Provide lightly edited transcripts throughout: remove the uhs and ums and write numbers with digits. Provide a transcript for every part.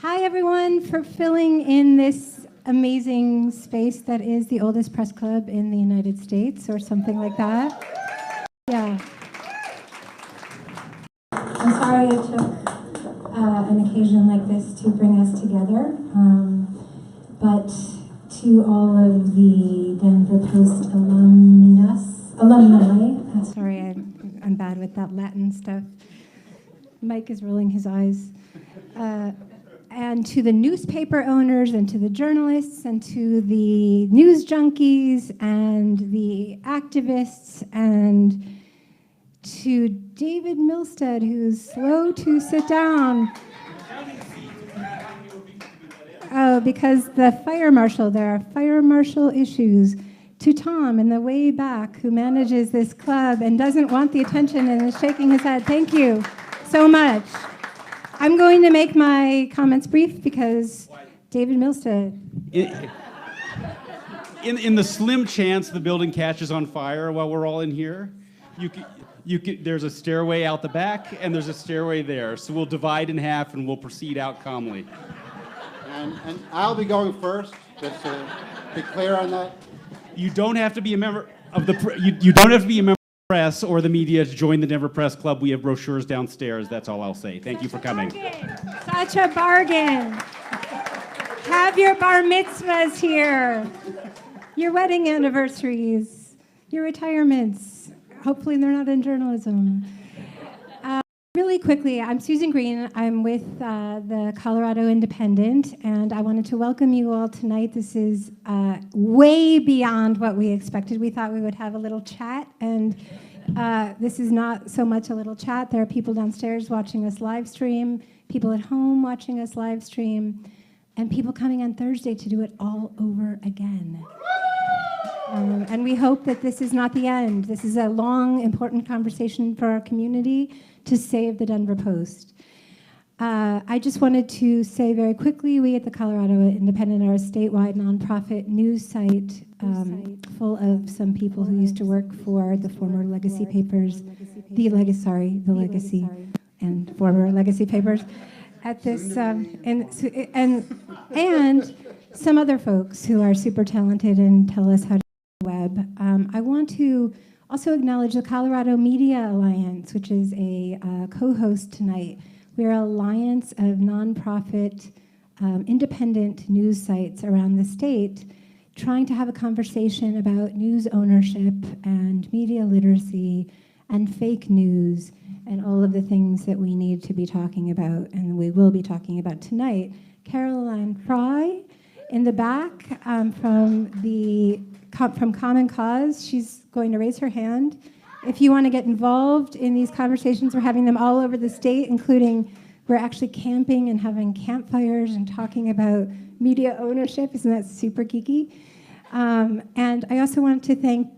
Hi, everyone, for filling in this amazing space that is the oldest press club in the United States, or something like that. Yeah. I'm sorry it took an occasion like this to bring us together, but to all of the Denver Post alumni, sorry, I'm bad with that Latin stuff. Mike is rolling his eyes. And to the newspaper owners and to the journalists and to the news junkies and the activists and to David Milstead, who's slow to sit down. Oh, because there are fire marshal issues. To Tom in the way back, who manages this club and doesn't want the attention and is shaking his head. Thank you so much. I'm going to make my comments brief because David Milstead. In the slim chance the building catches on fire while we're all in here, there's a stairway out the back and there's a stairway there. So we'll divide in half and we'll proceed out calmly. And I'll be going first, just to be clear on that. You don't have to be a member of the you don't have to be a member of the press or the media to join the Denver Press Club. We have brochures downstairs. That's all I'll say. Thank you for coming. Such a bargain. Have your bar mitzvahs here, your wedding anniversaries, your retirements. Hopefully they're not in journalism. Really quickly, I'm Susan Green. I'm with the Colorado Independent, and I wanted to welcome you all tonight. This is way beyond what we expected. We thought we would have a little chat, and this is not so much a little chat. There are people downstairs watching us live stream, people at home watching us live stream, and people coming on Thursday to do it all over again. And we hope that this is not the end. This is a long, important conversation for our community to save the Denver Post. I just wanted to say very quickly, we at the Colorado Independent are a statewide nonprofit news site full of some people who used to work for the former legacy papers, the legacy and former legacy papers at this, and some other folks who are super talented and tell us how to web. I want to also acknowledge the Colorado Media Alliance, which is a co-host tonight. We're an alliance of nonprofit, independent news sites around the state trying to have a conversation about news ownership and media literacy and fake news and all of the things that we need to be talking about and we will be talking about tonight. Caroline Fry in the back from Common Cause, she's going to raise her hand. If you want to get involved in these conversations, we're having them all over the state, including we're actually camping and having campfires and talking about media ownership. Isn't that super geeky? And I also want to thank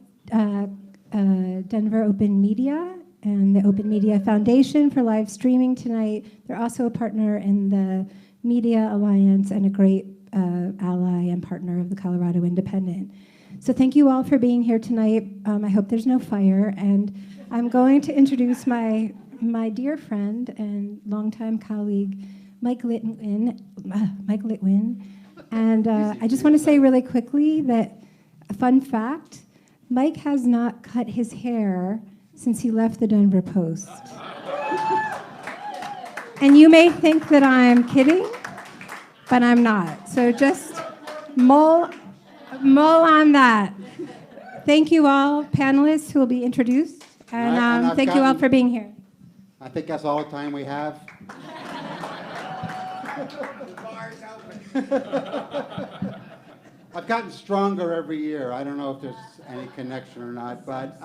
Denver Open Media and the Open Media Foundation for live streaming tonight. They're also a partner in the Media Alliance and a great ally and partner of the Colorado Independent. So thank you all for being here tonight. I hope there's no fire. And I'm going to introduce my dear friend and longtime colleague, Mike Littwin. And I just want to say really quickly that a fun fact, Mike has not cut his hair since he left the Denver Post. And you may think that I'm kidding, but I'm not. So just mull on that. Thank you all, panelists who will be introduced, and thank you all for being here. I think that's all the time we have. I've gotten stronger every year. I don't know if there's any connection or not, but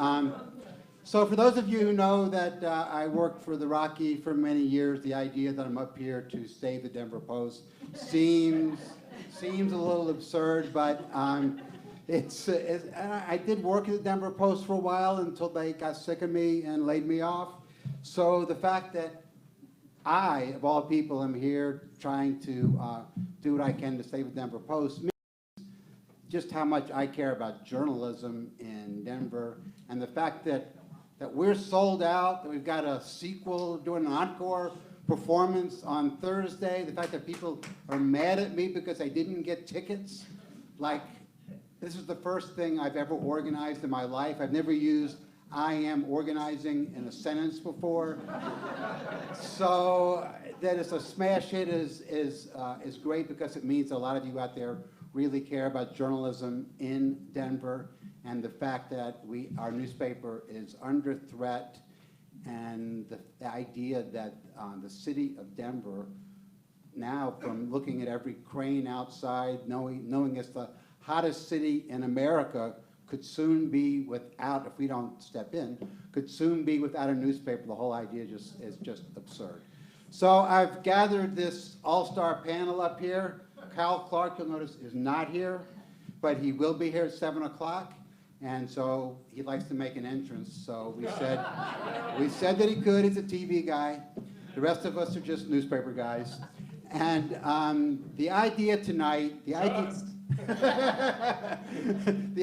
so for those of you who know that I worked for the Rocky for many years, the idea that I'm up here to save the Denver Post seems a little absurd, but I did work at the Denver Post for a while until they got sick of me and laid me off. So the fact that I, of all people, am here trying to do what I can to save the Denver Post means just how much I care about journalism in Denver, and the fact that we're sold out, that we've got a sequel, doing an encore performance on Thursday, the fact that people are mad at me because I didn't get tickets. Like, this is the first thing I've ever organized in my life. I've never used I am organizing in a sentence before. So that it's a smash hit is great because it means a lot of you out there really care about journalism in Denver and the fact that our newspaper is under threat, and the idea that the city of Denver, now from looking at every crane outside, knowing it's the hottest city in America, could soon be without, if we don't step in, could soon be without a newspaper. The whole idea is just absurd. So I've gathered this all-star panel up here. Cal Clark, you'll notice, is not here, but he will be here at 7 o'clock. And so he likes to make an entrance. So we said that he could. He's a TV guy. The rest of us are just newspaper guys. And the idea tonight, the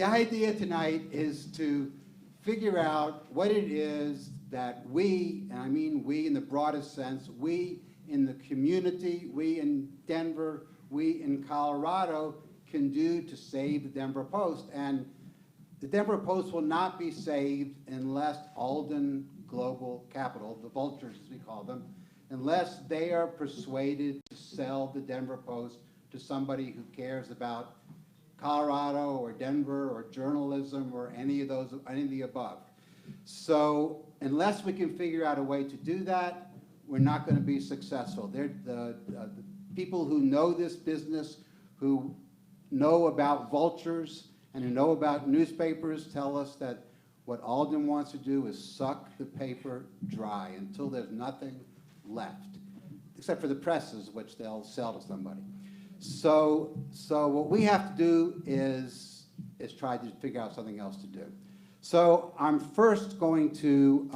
idea tonight is to figure out what it is that we, and I mean we in the broadest sense, we in the community, we in Denver, we in Colorado can do to save the Denver Post. And the Denver Post will not be saved unless Alden Global Capital, the vultures as we call them, unless they are persuaded to sell the Denver Post to somebody who cares about Colorado or Denver or journalism or any of the above. So unless we can figure out a way to do that, we're not going to be successful. The people who know this business, who know about vultures and who know about newspapers, tell us that what Alden wants to do is suck the paper dry until there's nothing left, except for the presses, which they'll sell to somebody. So what we have to do is try to figure out something else to do. So I'm first going to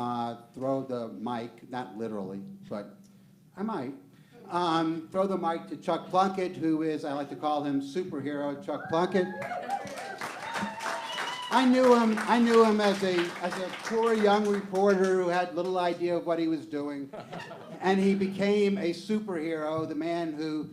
throw the mic, not literally, but I might, throw the mic to Chuck Plunkett, who is, I like to call him superhero Chuck Plunkett. I knew him as a poor young reporter who had little idea of what he was doing, and he became a superhero, the man who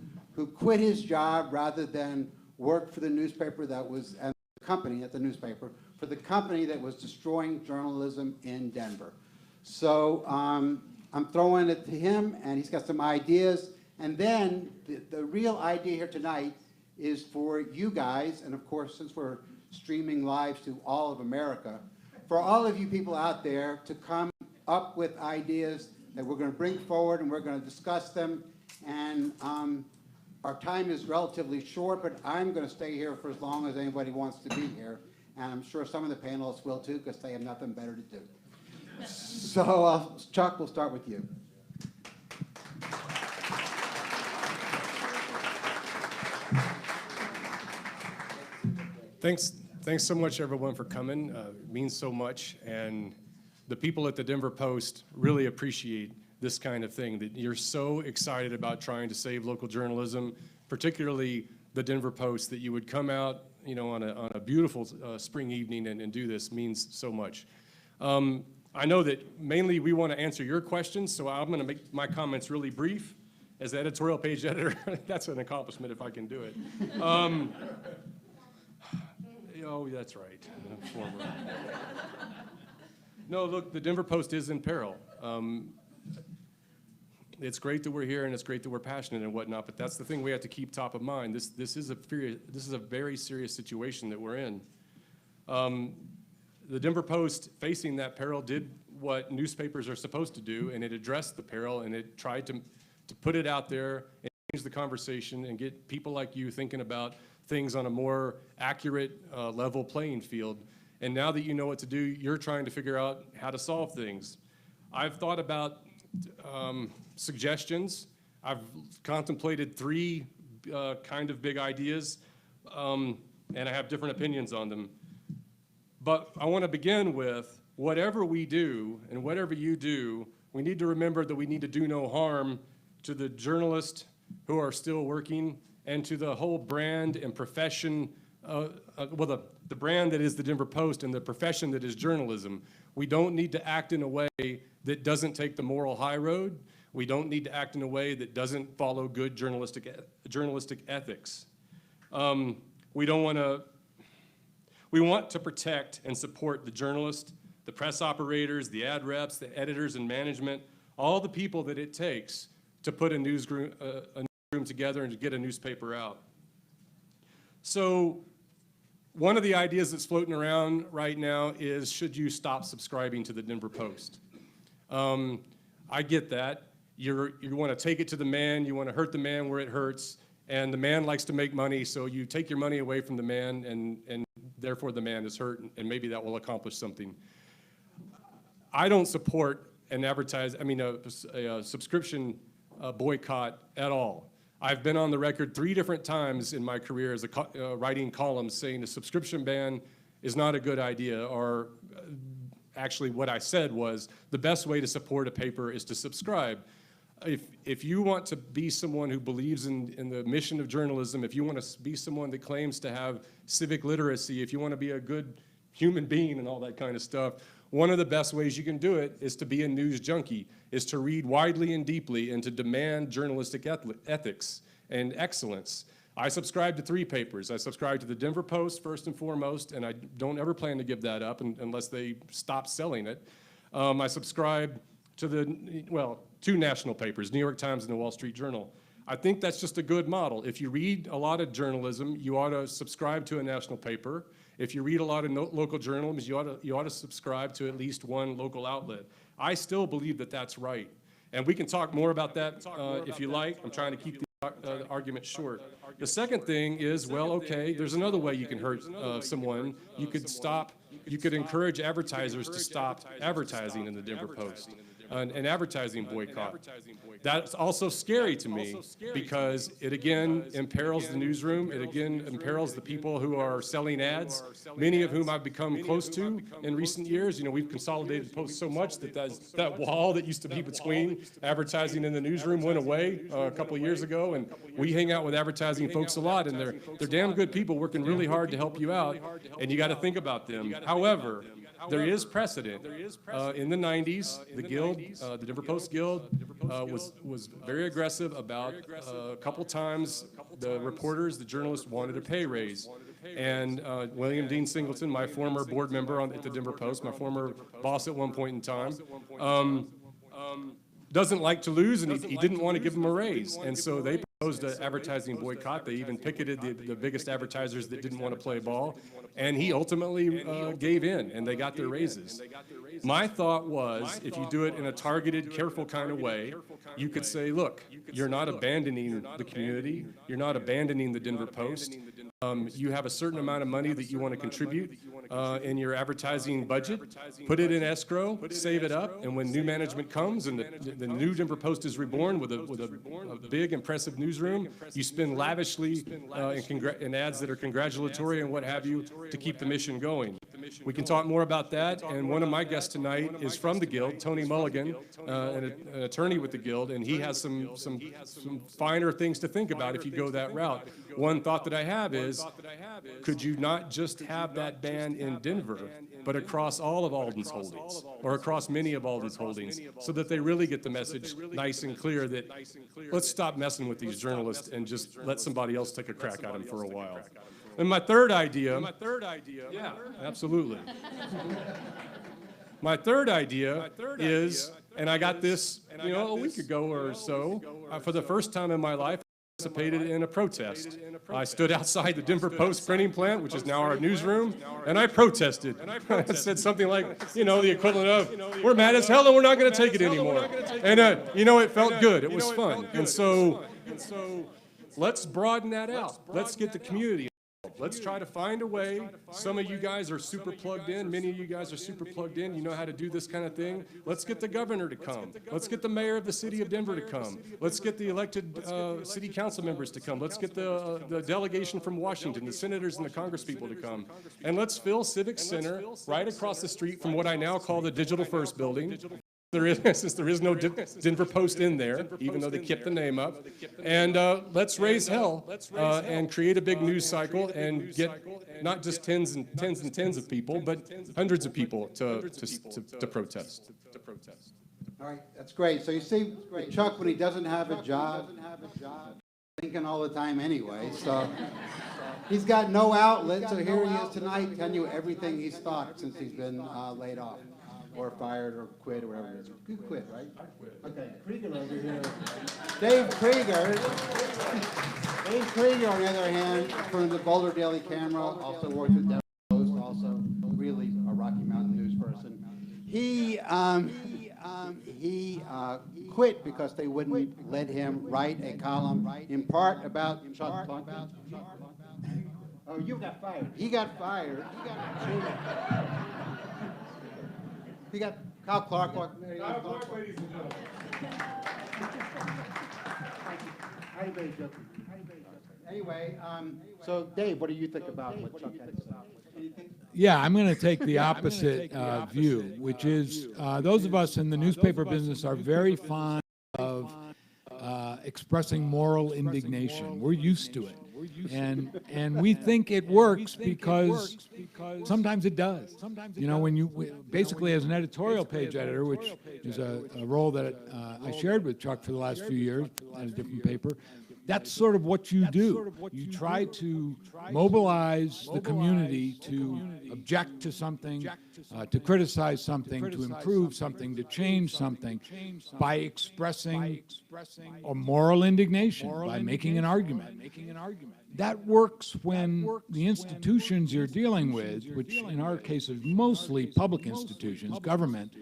quit his job rather than work for the newspaper that was, and the company at the newspaper, for the company that was destroying journalism in Denver. So I'm throwing it to him, and he's got some ideas. And then the real idea here tonight is for you guys, and of course, since we're streaming live to all of America, for all of you people out there to come up with ideas that we're going to bring forward, and we're going to discuss them. And our time is relatively short, but I'm going to stay here for as long as anybody wants to be here. And I'm sure some of the panelists will too, because they have nothing better to do. So Chuck, we'll start with you. Thanks so much, everyone, for coming. It means so much. And the people at the Denver Post really appreciate this kind of thing, that you're so excited about trying to save local journalism, particularly the Denver Post, that you would come out, on a beautiful spring evening and do this means so much. I know that mainly we want to answer your questions, so I'm going to make my comments really brief. As the editorial page editor, that's an accomplishment if I can do it. Oh, that's right. No, look, the Denver Post is in peril. It's great that we're here, and it's great that we're passionate and whatnot, but that's the thing we have to keep top of mind. This is a very serious situation that we're in. The Denver Post, facing that peril, did what newspapers are supposed to do, and it addressed the peril, and it tried to put it out there and change the conversation and get people like you thinking about things on a more accurate, level playing field. And now that you know what to do, you're trying to figure out how to solve things. I've thought about suggestions. I've contemplated 3 kind of big ideas, and I have different opinions on them. But I want to begin with, whatever we do and whatever you do, we need to remember that we need to do no harm to the journalists who are still working and to the whole brand and profession, the brand that is the Denver Post and the profession that is journalism. We don't need to act in a way that doesn't take the moral high road. We don't need to act in a way that doesn't follow good journalistic ethics. We want to protect and support the journalist, the press operators, the ad reps, the editors and management, all the people that it takes to put a newsroom together and to get a newspaper out. So one of the ideas that's floating around right now is, should you stop subscribing to the Denver Post? I get that. You want to take it to the man, you want to hurt the man where it hurts, and the man likes to make money, so you take your money away from the man, and therefore the man is hurt, and maybe that will accomplish something. I don't support a subscription boycott at all. I've been on the record 3 different times in my career as writing columns saying a subscription ban is not a good idea, or actually what I said was the best way to support a paper is to subscribe. If you want to be someone who believes in the mission of journalism, if you want to be someone that claims to have civic literacy, if you want to be a good human being and all that kind of stuff, one of the best ways you can do it is to be a news junkie, is to read widely and deeply and to demand journalistic ethics and excellence. I subscribe to 3 papers. I subscribe to the Denver Post first and foremost, and I don't ever plan to give that up unless they stop selling it. I subscribe to 2 national papers, New York Times and the Wall Street Journal. I think that's just a good model. If you read a lot of journalism, you ought to subscribe to a national paper. If you read a lot of local journalism, you ought to subscribe to at least one local outlet. I still believe that that's right. And we can talk more about that if you like. I'm trying to keep the argument short. The second thing is, well, okay, there's another way you can hurt someone. You could encourage advertisers to stop advertising in the Denver Post. An advertising boycott. That's also scary to me because it again imperils the newsroom. It again imperils the people who are selling ads, many of whom I've become close to in recent years. You know, we've consolidated Post so much that that wall that used to be between advertising and the newsroom went away a couple of years ago, and we hang out with advertising folks a lot, and they're damn good people working really hard to help you out, and you got to think about them. However, there is precedent. In the 90s, the Guild, the Denver Post Guild, was very aggressive about a couple times the reporters, the journalists wanted a pay raise. And William Dean Singleton, my former board member at the Denver Post, my former boss at one point in time, doesn't like to lose, and he didn't want to give them a raise. And so they proposed an advertising boycott. They even picketed the biggest advertisers that didn't want to play ball. And he ultimately gave in, and they got their raises. My thought was, if you do it in a targeted, careful kind of way, you could say, look, you're not abandoning the community. You're not abandoning the Denver Post. You have a certain amount of money that you want to contribute in your advertising budget. Put it in escrow, save it up, and when new management comes and the new Denver Post is reborn with a big, impressive newsroom, you spend lavishly in ads that are congratulatory and what have you to keep the mission going. We can talk more about that, and one of my guests tonight is from the Guild, Tony Mulligan, an attorney with the Guild, and he has some finer things to think about if you go that route. One thought that I have is, could you not just have that ban in Denver, but across all of Alden's holdings, or across many of Alden's holdings, so that they really get the message nice and clear that let's stop messing with these journalists and just let somebody else take a crack at them for a while. And my third idea, yeah, absolutely. My third idea is, and I got this, a week ago or so, for the first time in my life, I participated in a protest. I stood outside the Denver Post printing plant, which is now our newsroom, and I protested. I said something like, the equivalent of, we're mad as hell and we're not going to take it anymore. And, it felt good. It was fun. And so let's broaden that out. Let's get the community. Let's try to find a way. Some of you guys are super plugged in. Many of you guys are super plugged in. You know how to do this kind of thing. Let's get the governor to come. Let's get the mayor of the city of Denver to come. Let's get the elected city council members to come. Let's get the delegation from Washington, the senators and the congresspeople to come. And let's fill Civic Center right across the street from what I now call the Digital First building. Since there is no Denver Post in there, even though they kept the name up. And let's raise hell and create a big news cycle and get not just tens and tens of people, but hundreds of people to protest. All right, that's great. So you see, Chuck, when he doesn't have a job, thinking all the time anyway, so he's got no outlet, so here he is tonight telling you everything he's thought since he's been laid off, or fired, or quit, or whatever it is. You quit, right? I quit. Okay, Krieger over here. Dave Krieger. Dave Krieger, on the other hand, from the Boulder Daily Camera, also works with Denver Post, also really a Rocky Mountain news person. He quit because they wouldn't let him write a column in part about Chuck Plunkett. Oh, you got fired. He got fired. He got Kyle Clark. Kyle Clark, ladies and gentlemen. How you doing, Chuck? Anyway, so Dave, what do you think about what Chuck had to say? Yeah, I'm going to take the opposite view, which is those of us in the newspaper business are very fond of expressing moral indignation. We're used to it. And we think it works because sometimes it does. You know, when you basically as an editorial page editor, which is a role that I shared with Chuck for the last few years at a different paper, that's sort of what you do. You try to mobilize the community to object to something, to criticize something, to improve something, to change something by expressing a moral indignation, by making an argument. That works when the institutions you're dealing with, which in our case is mostly public institutions, government,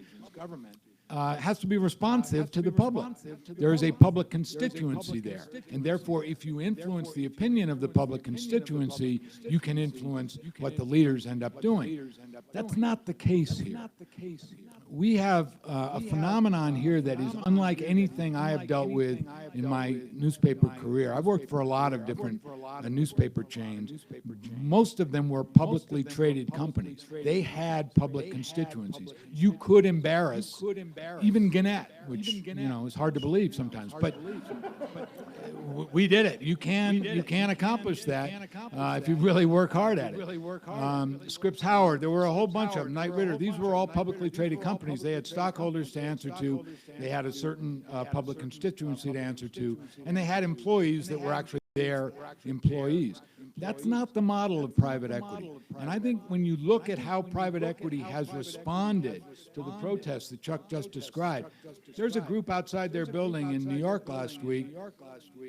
has to be responsive to the public. There is a public constituency there, and therefore if you influence the opinion of the public constituency, you can influence what the leaders end up doing. That's not the case here. We have a phenomenon here that is unlike anything I have dealt with in my newspaper career. I've worked for a lot of different newspaper chains. Most of them were publicly traded companies. They had public constituencies. You could embarrass even Gannett, which you know is hard to believe sometimes, but we did it. You can accomplish that if you really work hard at it. Scripps Howard, there were a whole bunch of them. Knight Ridder, these were all publicly traded companies. They had stockholders to answer to. They had a certain public constituency to answer to, and they had employees that were actually their employees. That's not the model of private equity. And I think when you look at how private equity has responded to the protests that Chuck just described, there's a group outside their building in New York last week.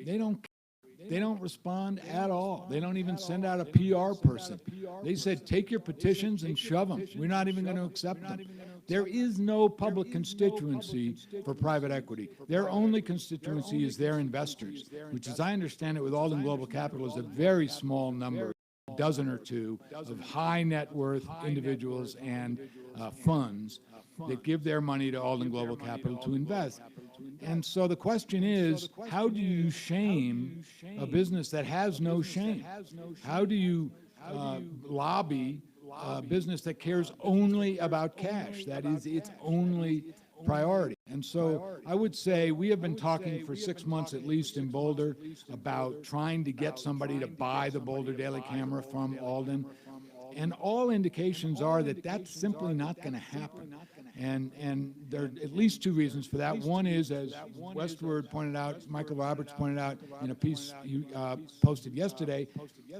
They don't respond at all. They don't even send out a PR person. They said, take your petitions and shove them. We're not even going to accept them. There is no public constituency for private equity. Their only constituency is their investors, which, as I understand it, with Alden Global Capital, is a very small number, a dozen or two, of high net worth individuals and funds that give their money to Alden Global Capital to invest. And so the question is, how do you shame a business that has no shame? How do you lobby a business that cares only about cash? That is its only priority. And so I would say we have been talking for 6 months at least in Boulder about trying to get somebody to buy the Boulder Daily Camera from Alden. And all indications are that that's simply not going to happen. And there are at least two reasons for that. One is, as Westword pointed out, Michael Roberts pointed out in a piece you posted yesterday,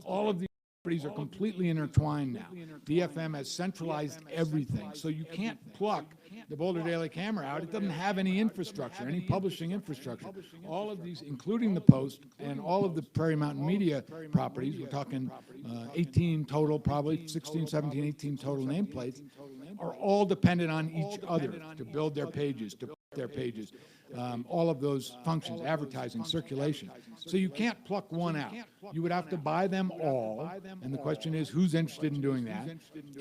all of these properties are completely intertwined now. DFM has centralized everything. So you can't pluck the Boulder Daily Camera out. It doesn't have any infrastructure, any publishing infrastructure. All of these, including the Post and all of the Prairie Mountain Media properties, we're talking 18 total, probably 16, 17, 18 total nameplates, are all dependent on each other to build their pages, to put their pages, all of those functions, advertising, circulation. So you can't pluck one out. You would have to buy them all, and the question is, who's interested in doing that?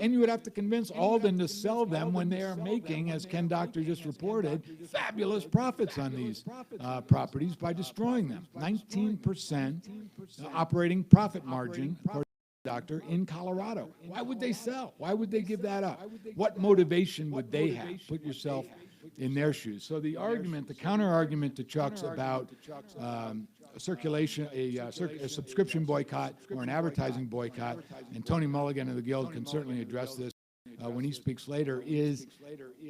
And you would have to convince Alden to sell them when they are making, as Ken Doctor just reported, fabulous profits on these properties by destroying them. 19% operating profit margin, according to Doctor, in Colorado. Why would they sell? Why would they give that up? What motivation would they have? Put yourself in their shoes. So the argument, the counter-argument to Chuck's about circulation, a subscription boycott or an advertising boycott, and Tony Mulligan of the Guild can certainly address this when he speaks later, is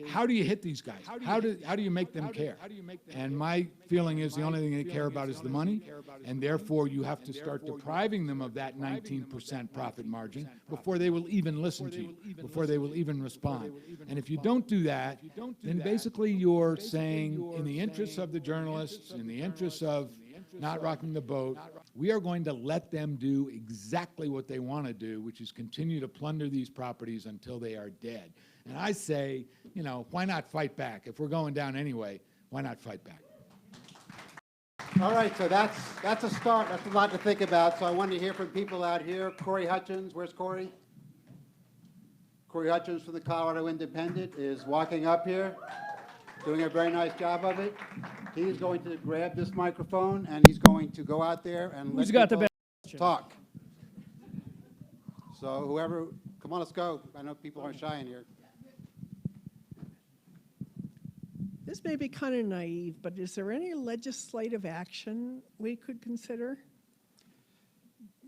how do you hit these guys? How do you make them care? And my feeling is the only thing they care about is the money, and therefore you have to start depriving them of that 19% profit margin before they will even listen to you, before they will even respond. And if you don't do that, then basically you're saying, in the interests of the journalists, in the interests of not rocking the boat, we are going to let them do exactly what they want to do, which is continue to plunder these properties until they are dead. And I say, you know, why not fight back? If we're going down anyway, why not fight back? All right, so that's a start. That's a lot to think about. So I want to hear from people out here. Corey Hutchins, where's Corey? Corey Hutchins from the Colorado Independent is walking up here, doing a very nice job of it. He's going to grab this microphone and he's going to go out there and let people talk. So whoever, come on, let's go. I know people are shy in here. This may be kind of naive, but is there any legislative action we could consider?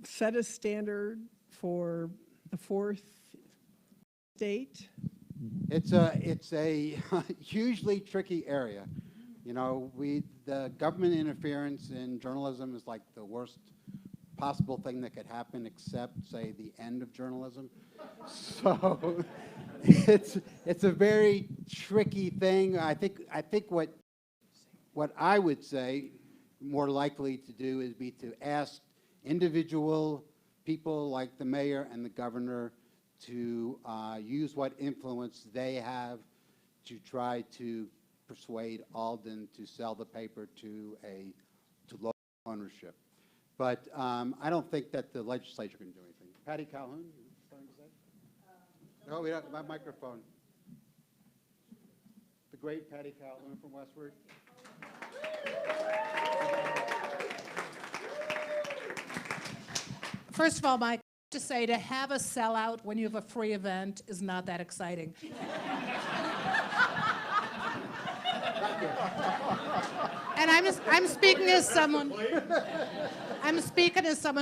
Set a standard for the fourth state? It's a hugely tricky area. You know, the government interference in journalism is like the worst possible thing that could happen, except, say, the end of journalism. So it's a very tricky thing. I think what I would say more likely to do is be to ask individual people like the mayor and the governor to use what influence they have to try to persuade Alden to sell the paper to local ownership. But I don't think that the legislature can do anything. Patty Calhoun, you something to say? No, we don't have a microphone. The great Patty Calhoun from Westword. First of all, Mike, to say to have a sellout when you have a free event is not that exciting. And I'm speaking as someone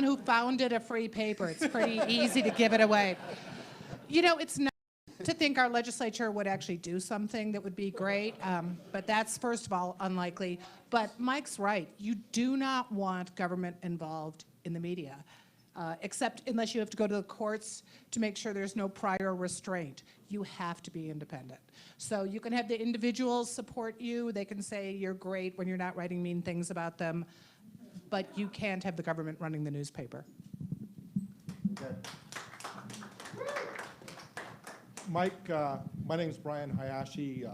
who founded a free paper. It's pretty easy to give it away. You know, it's not to think our legislature would actually do something that would be great, but that's, first of all, unlikely. But Mike's right. You do not want government involved in the media, except unless you have to go to the courts to make sure there's no prior restraint. You have to be independent. So you can have the individuals support you. They can say you're great when you're not writing mean things about them, but you can't have the government running the newspaper. Okay. Mike, my name is Brian Hayashi.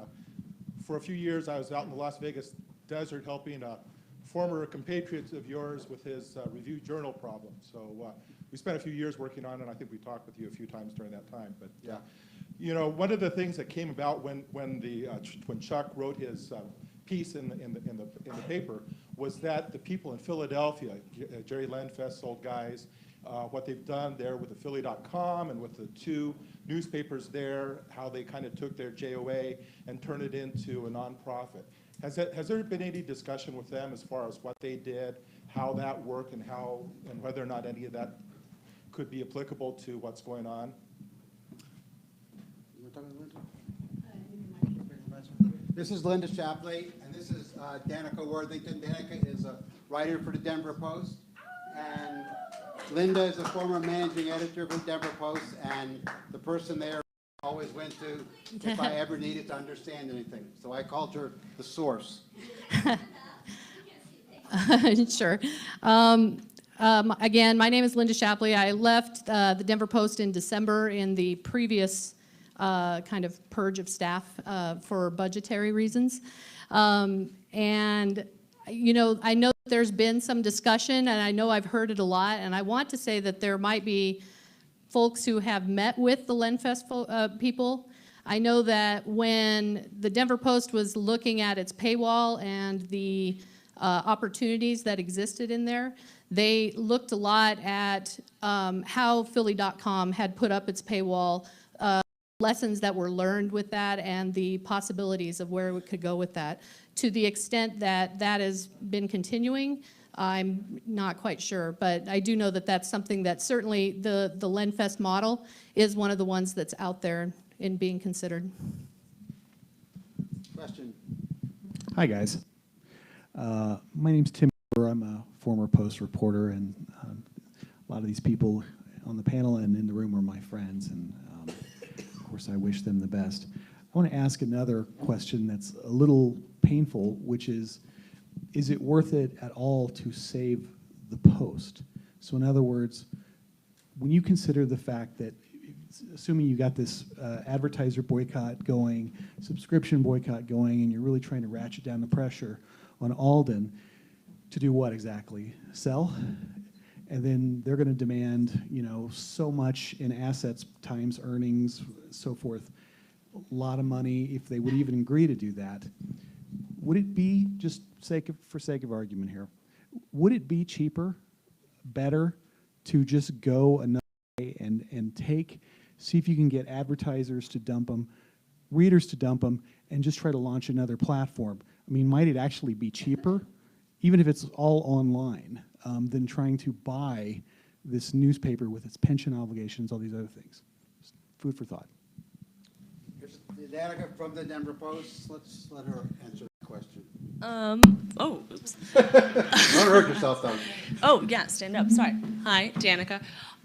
For a few years, I was out in the Las Vegas desert helping a former compatriot of yours with his review journal problem. So we spent a few years working on it, and I think we talked with you a few times during that time. But Yeah. You know, one of the things that came about when Chuck wrote his piece in the paper was that the people in Philadelphia, Jerry Lenfest's old guys, what they've done there with the Philly.com and with the two newspapers there, how they kind of took their JOA and turned it into a nonprofit. Has there been any discussion with them as far as what they did, how that worked, and whether or not any of that could be applicable to what's going on? This is Linda Shapley, and this is Danika Worthington. Danika is a writer for the Denver Post, and Linda is a former managing editor of the Denver Post, and the person there I always went to if I ever needed to understand anything. So I called her the source. Sure. Again, my name is Linda Shapley. I left the Denver Post in December in the previous kind of purge of staff for budgetary reasons. And, you know, I know there's been some discussion, and I know I've heard it a lot, and I want to say that there might be folks who have met with the Lenfest people. I know that when the Denver Post was looking at its paywall and the opportunities that existed in there, they looked a lot at how Philly.com had put up its paywall, lessons that were learned with that, and the possibilities of where we could go with that. To the extent that that has been continuing, I'm not quite sure, but I do know that that's something that certainly the Lenfest model is one of the ones that's out there in being considered. Question. Hi, guys. My name's Tim. I'm a former Post reporter, and a lot of these people on the panel and in the room are my friends, and of course I wish them the best. I want to ask another question that's a little painful, which is it worth it at all to save the Post? So in other words, when you consider the fact that, assuming you got this advertiser boycott going, subscription boycott going, and you're really trying to ratchet down the pressure on Alden to do what exactly? Sell? And then they're going to demand, you know, so much in assets times earnings, so forth, a lot of money if they would even agree to do that. Would it be, just for sake of argument here, would it be cheaper, better to just go another way and see if you can get advertisers to dump them, readers to dump them, and just try to launch another platform? I mean, might it actually be cheaper, even if it's all online, than trying to buy this newspaper with its pension obligations, all these other things? Just food for thought. Danika from the Denver Post. Let's let her answer the question. Oh, oops. Don't hurt yourself, though. Oh, yeah, stand up. Sorry. Hi, Danika.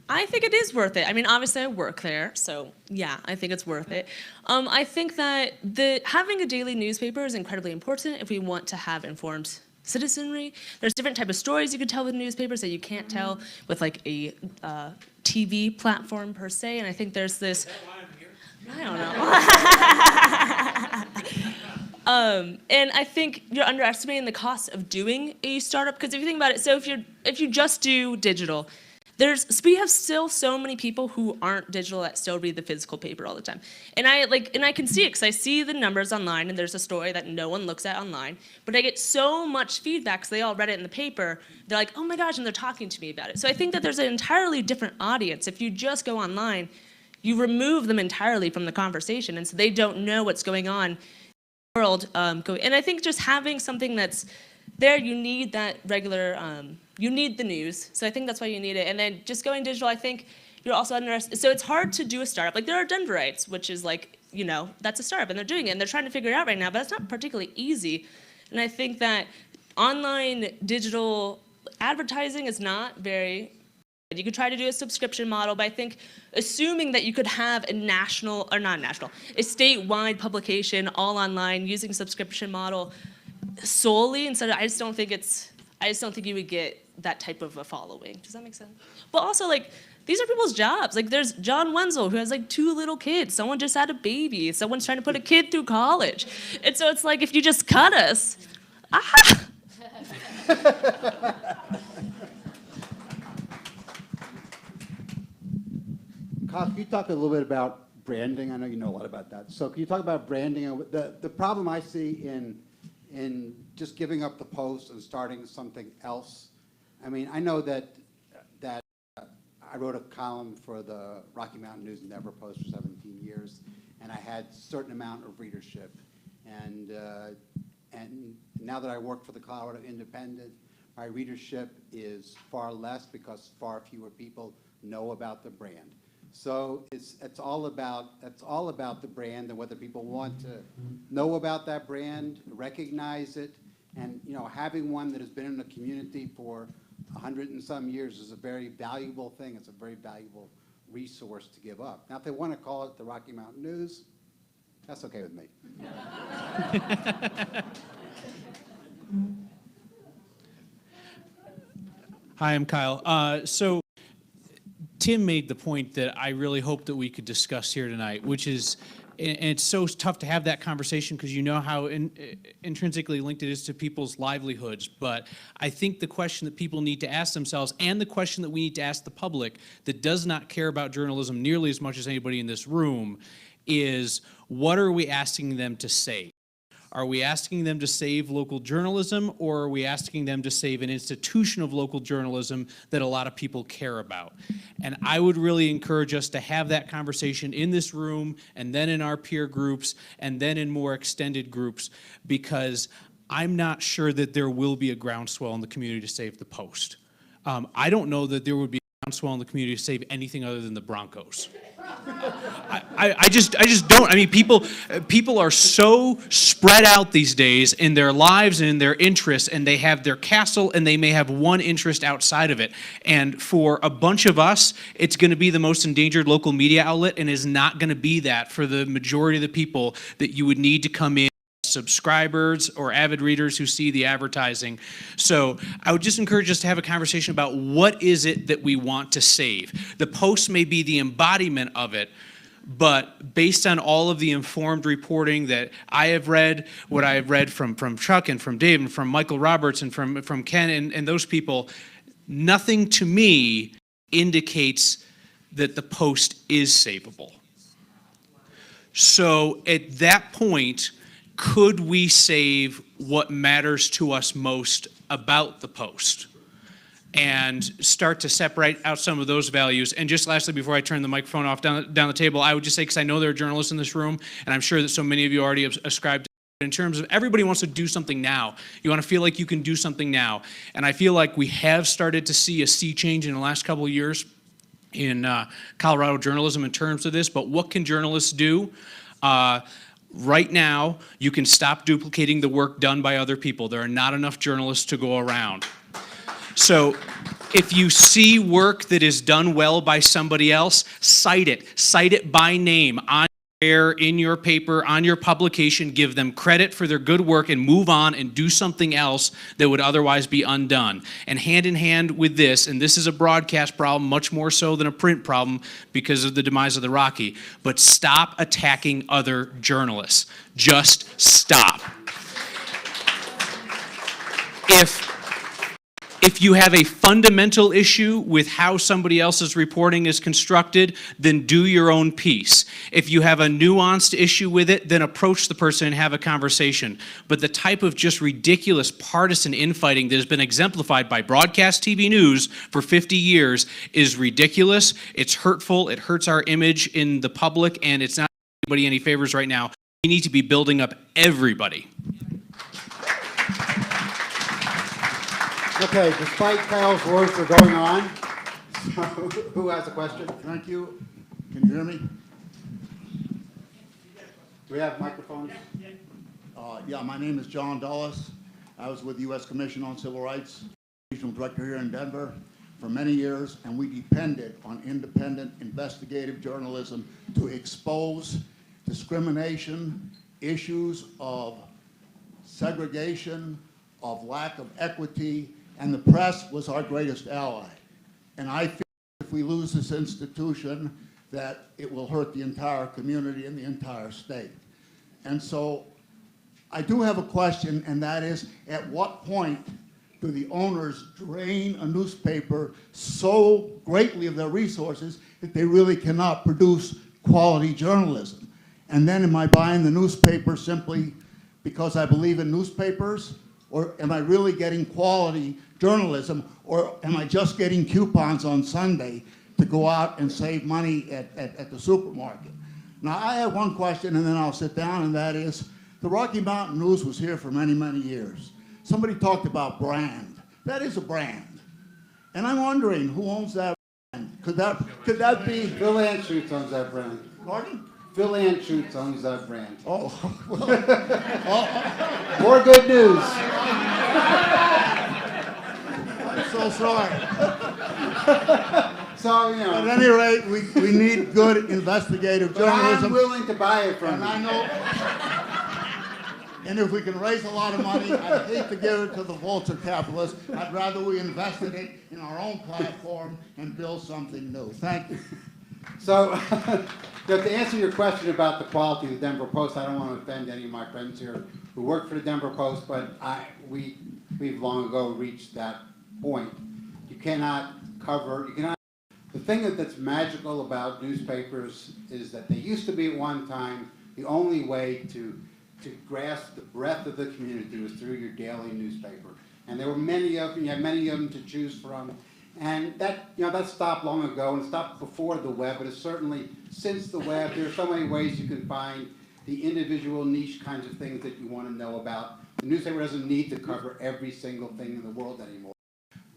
I think it is worth it. I mean, obviously I work there, so yeah, I think it's worth it. I think that having a daily newspaper is incredibly important if we want to have informed citizenry. There's different type of stories you can tell with newspapers that you can't tell with like a TV platform per se, and I think there's this. I don't know. And I think you're underestimating the cost of doing a startup, because if you think about it, so if you just do digital, we have still so many people who aren't digital that still read the physical paper all the time. And I can see it because I see the numbers online, and there's a story that no one looks at online, but I get so much feedback because they all read it in the paper. They're like, oh my gosh, and they're talking to me about it. So I think that there's an entirely different audience. If you just go online, you remove them entirely from the conversation, and so they don't know what's going on in the world. And I think just having something that's there, you need that regular, you need the news. So I think that's why you need it. And then just going digital, I think you're also underestimating. So it's hard to do a startup. Like there are Denverites, which is like, you know, that's a startup, and they're doing it, and they're trying to figure it out right now, but it's not particularly easy. And I think that online digital advertising is not very. You could try to do a subscription model, but I think assuming that you could have a national, or not national, a statewide publication all online using a subscription model solely instead of, I just don't think you would get that type of a following. Does that make sense? But also, like, these are people's jobs. Like, there's John Wenzel, who has like 2 little kids. Someone just had a baby. Someone's trying to put a kid through college. And so it's like, if you just cut us, aha! Can you talk a little bit about branding? I know you know a lot about that. So can you talk about branding? The problem I see in just giving up the Post and starting something else. I mean, I know that I wrote a column for the Rocky Mountain News and Denver Post for 17 years, and I had a certain amount of readership. And now that I work for the Colorado Independent, my readership is far less because far fewer people know about the brand. So it's all about the brand and whether people want to know about that brand, recognize it, and you know, having one that has been in the community for 100 and some years is a very valuable thing. It's a very valuable resource to give up. Now, if they want to call it the Rocky Mountain News, that's okay with me. Hi, I'm Kyle. So Tim made the point that I really hope that we could discuss here tonight, which is, and it's so tough to have that conversation because you know how intrinsically linked it is to people's livelihoods. But I think the question that people need to ask themselves, and the question that we need to ask the public that does not care about journalism nearly as much as anybody in this room, is what are we asking them to say? Are we asking them to save local journalism, or are we asking them to save an institution of local journalism that a lot of people care about? And I would really encourage us to have that conversation in this room, and then in our peer groups, and then in more extended groups, because I'm not sure that there will be a groundswell in the community to save the Post. I don't know that there would be a groundswell in the community to save anything other than the Broncos. I just don't. I mean, people are so spread out these days in their lives and in their interests, and they have their castle and they may have one interest outside of it. And for a bunch of us, it's going to be the most endangered local media outlet, and is not going to be that for the majority of the people that you would need to come in, subscribers or avid readers who see the advertising. So I would just encourage us to have a conversation about what is it that we want to save. The Post may be the embodiment of it, but based on all of the informed reporting that I have read, what I have read from Chuck and from Dave and from Michael Roberts and from Ken and those people, nothing to me indicates that the Post is savable. So at that point, could we save what matters to us most about the Post and start to separate out some of those values? And just lastly, before I turn the microphone off down the table, I would just say, because I know there are journalists in this room, and I'm sure that so many of you already have ascribed to it, in terms of everybody wants to do something now. You want to feel like you can do something now. And I feel like we have started to see a sea change in the last couple of years in Colorado journalism in terms of this. But what can journalists do? Right now, you can stop duplicating the work done by other people. There are not enough journalists to go around. So if you see work that is done well by somebody else, cite it. Cite it by name on air, in your paper, on your publication. Give them credit for their good work and move on and do something else that would otherwise be undone. And hand in hand with this, and this is a broadcast problem much more so than a print problem because of the demise of the Rocky, but stop attacking other journalists. Just stop. If you have a fundamental issue with how somebody else's reporting is constructed, then do your own piece. If you have a nuanced issue with it, then approach the person and have a conversation. But the type of just ridiculous partisan infighting that has been exemplified by broadcast TV news for 50 years is ridiculous. It's hurtful. It hurts our image in the public, and it's not doing anybody any favors right now. We need to be building up everybody. Okay, despite Kyle's words are going on, so who has a question? Thank you. Can you hear me? Do we have microphones? Yeah, my name is John Dulles. I was with the U.S. Commission on Civil Rights, regional director here in Denver for many years, and we depended on independent investigative journalism to expose discrimination, issues of segregation, of lack of equity, and the press was our greatest ally. And I feel if we lose this institution, that it will hurt the entire community and the entire state. And so I do have a question, and that is, at what point do the owners drain a newspaper so greatly of their resources that they really cannot produce quality journalism? And then am I buying the newspaper simply because I believe in newspapers? Or am I really getting quality journalism? Or am I just getting coupons on Sunday to go out and save money at the supermarket? Now, I have one question, and then I'll sit down, and that is, the Rocky Mountain News was here for many, many years. Somebody talked about brand. That is a brand. And I'm wondering, who owns that brand? Could that be... Phil Anschutz owns that brand. Pardon? Phil Anschutz owns that brand. Oh, well, More good news. I'm so sorry. So, you know. At any rate, we need good investigative journalism. I'm willing to buy it from and you. I know. And if we can raise a lot of money, I'd hate to give it to the vulture capitalists. I'd rather we invested it in our own platform and build something new. Thank you. So, to answer your question about the quality of the Denver Post, I don't want to offend any of my friends here who work for the Denver Post, but we've long ago reached that point. You cannot the thing that's magical about newspapers is that they used to be at one time the only way to grasp the breadth of the community was through your daily newspaper. And there were many of them, you had many of them to choose from. And that stopped long ago, and stopped before the web, but it's certainly since the web. There are so many ways you can find the individual niche kinds of things that you want to know about. The newspaper doesn't need to cover every single thing in the world anymore.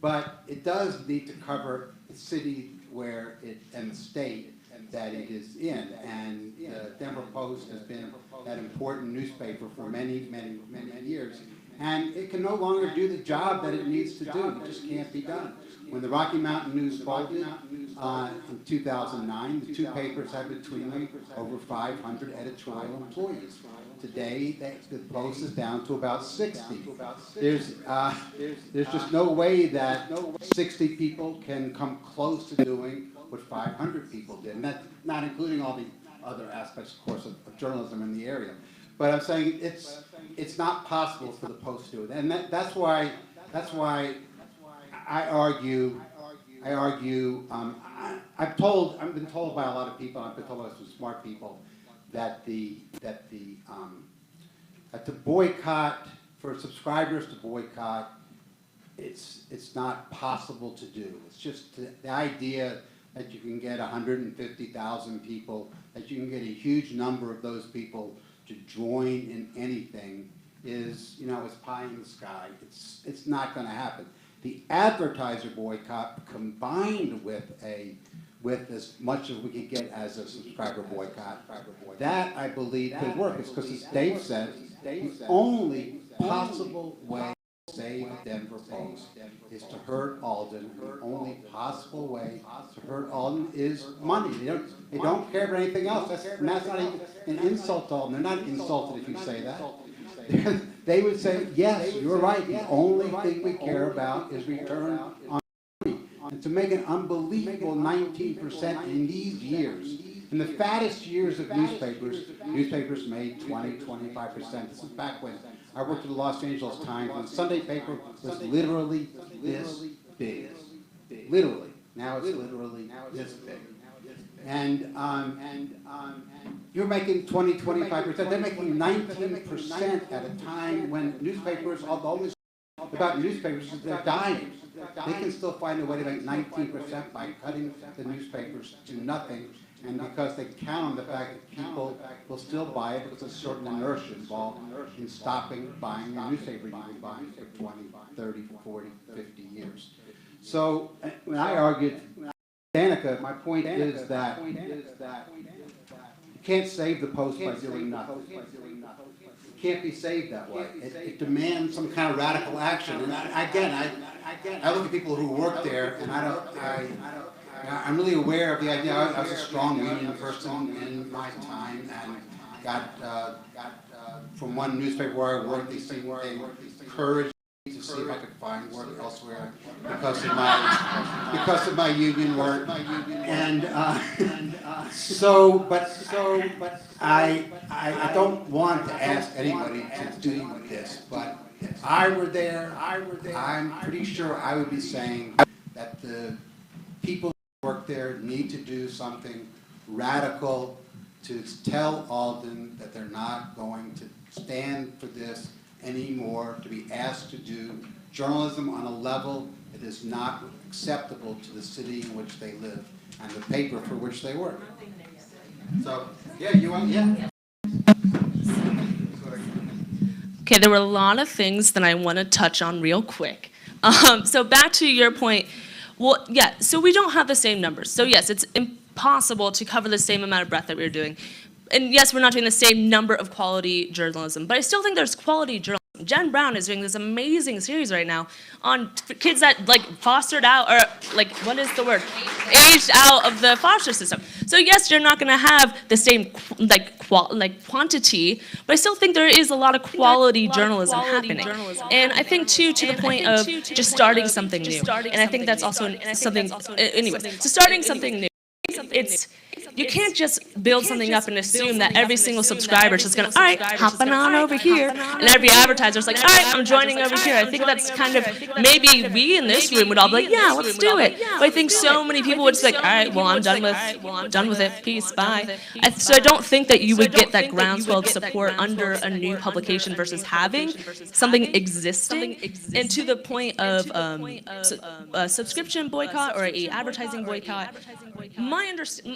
But it does need to cover the city where it, and the state that it is in. And the Denver Post has been that important newspaper for many, many, many years. And it can no longer do the job that it needs to do. It just can't be done. When the Rocky Mountain News folded in 2009, the two papers had between them over 500 editorial employees. Today, the Post is down to about 60. There's just no way that 60 people can come close to doing what 500 people did, and that's not including all the other aspects, of course, of journalism in the area. But I'm saying it's not possible for the Post to do it, and that's why I argue. I've been told by a lot of people. I've been told by some smart people that the boycott, for subscribers to boycott, it's not possible to do. It's just the idea that you can get 150,000 people, that you can get a huge number of those people to join in anything is, is pie in the sky. It's not going to happen. The advertiser boycott combined with as much as we could get as a subscriber boycott, that I believe could work. It's because, as Dave said, the only possible way to save Denver Post is to hurt Alden. The only possible way to hurt Alden is money. They don't care about anything else. That's not even an insult to Alden. They're not insulted if you say that. They would say, yes, you're right. The only thing we care about is return on money. And to make an unbelievable 19% in these years, in the fattest years of newspapers made 20, 25%. This is back when I worked at the Los Angeles Times, and the Sunday paper was literally this big. Literally. Now it's literally this big. And you're making 20, 25%. They're making 19% at a time when newspapers, always about newspapers, they're dying. They can still find a way to make 19% by cutting the newspapers to nothing. And because they count on the fact that people will still buy it because there's a certain inertia involved in stopping buying a newspaper you've been buying for 20, 30, 40, 50 years. So when I argued, Danika, my point is that you can't save the Post by doing nothing. It can't be saved that way. It demands some kind of radical action. And I look at people who work there, and I'm really aware of the idea. I was a strong union person in my time, and got from one newspaper where I worked, they encouraged me to see if I could find work elsewhere because of my union work. And but I don't want to ask anybody to do this, but if I were there, I'm pretty sure I would be saying that the people who work there need to do something radical to tell Alden that they're not going to stand for this anymore, to be asked to do journalism on a level that is not acceptable to the city in which they live and the paper for which they work. So, yeah. Okay, there were a lot of things that I want to touch on real quick. So back to your point, well, yeah, so we don't have the same numbers. So yes, it's impossible to cover the same amount of breadth that we're doing. And yes, we're not doing the same number of quality journalism, but I still think there's quality journalism. Jen Brown is doing this amazing series right now on kids that fostered out, or what is the word? Aged out of the foster system. So yes, you're not going to have the same quantity, but I still think there is a lot of quality journalism happening. And I think too, to the point of just starting something new. And I think that's also something. Anyways, so starting something new. You can't just build something up and assume that every single subscriber is just going to, all right, hopping on over here. And every advertiser is like, all right, I'm joining over here. I think that's kind of, maybe we in this room would all be like, yeah, let's do it. But I think so many people would just be like, all right, well, I'm done with it. Peace, bye. So I don't think that you would get that groundswell of support under a new publication versus having something existing. And to the point of a subscription boycott or a advertising boycott,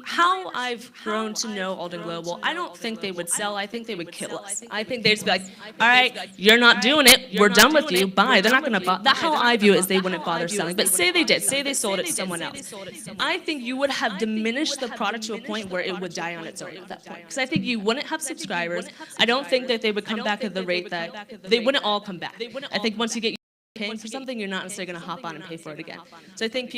how I've grown to know Alden Global, I don't think they would sell. I think they would kill us. I think they'd just be like, all right, you're not doing it. We're done with you. Bye. They're not going to bother. That's how I view it, is they wouldn't bother selling. But say they did. Say they sold it to someone else. I think you would have diminished the product to a point where it would die on its own at that point. Because I think you wouldn't have subscribers. I don't think that they would come back at the rate that they wouldn't all come back. I think once you get paying for something, you're not necessarily going to hop on and pay for it again. So I think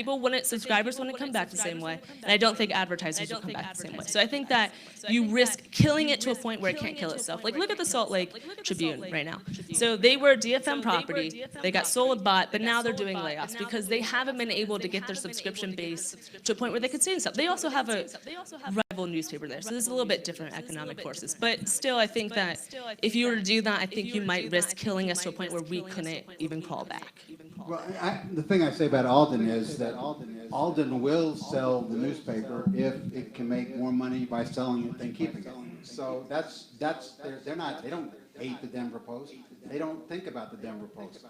subscribers wouldn't come back the same way, and I don't think advertisers will come back the same way. So I think that you risk killing it to a point where it can't kill itself. Like, look at the Salt Lake Tribune right now. So they were DFM property, they got sold, bought, but now they're doing layoffs because they haven't been able to get their subscription base to a point where they could say stuff. They also have a rival newspaper there, so there's a little bit different economic forces. But still, I think that if you were to do that, I think you might risk killing us to a point where we couldn't even crawl back. Well, the thing I say about Alden is that Alden will sell the newspaper if it can make more money by selling it than keeping it. So they don't hate the Denver Post. They don't think about the Denver Post.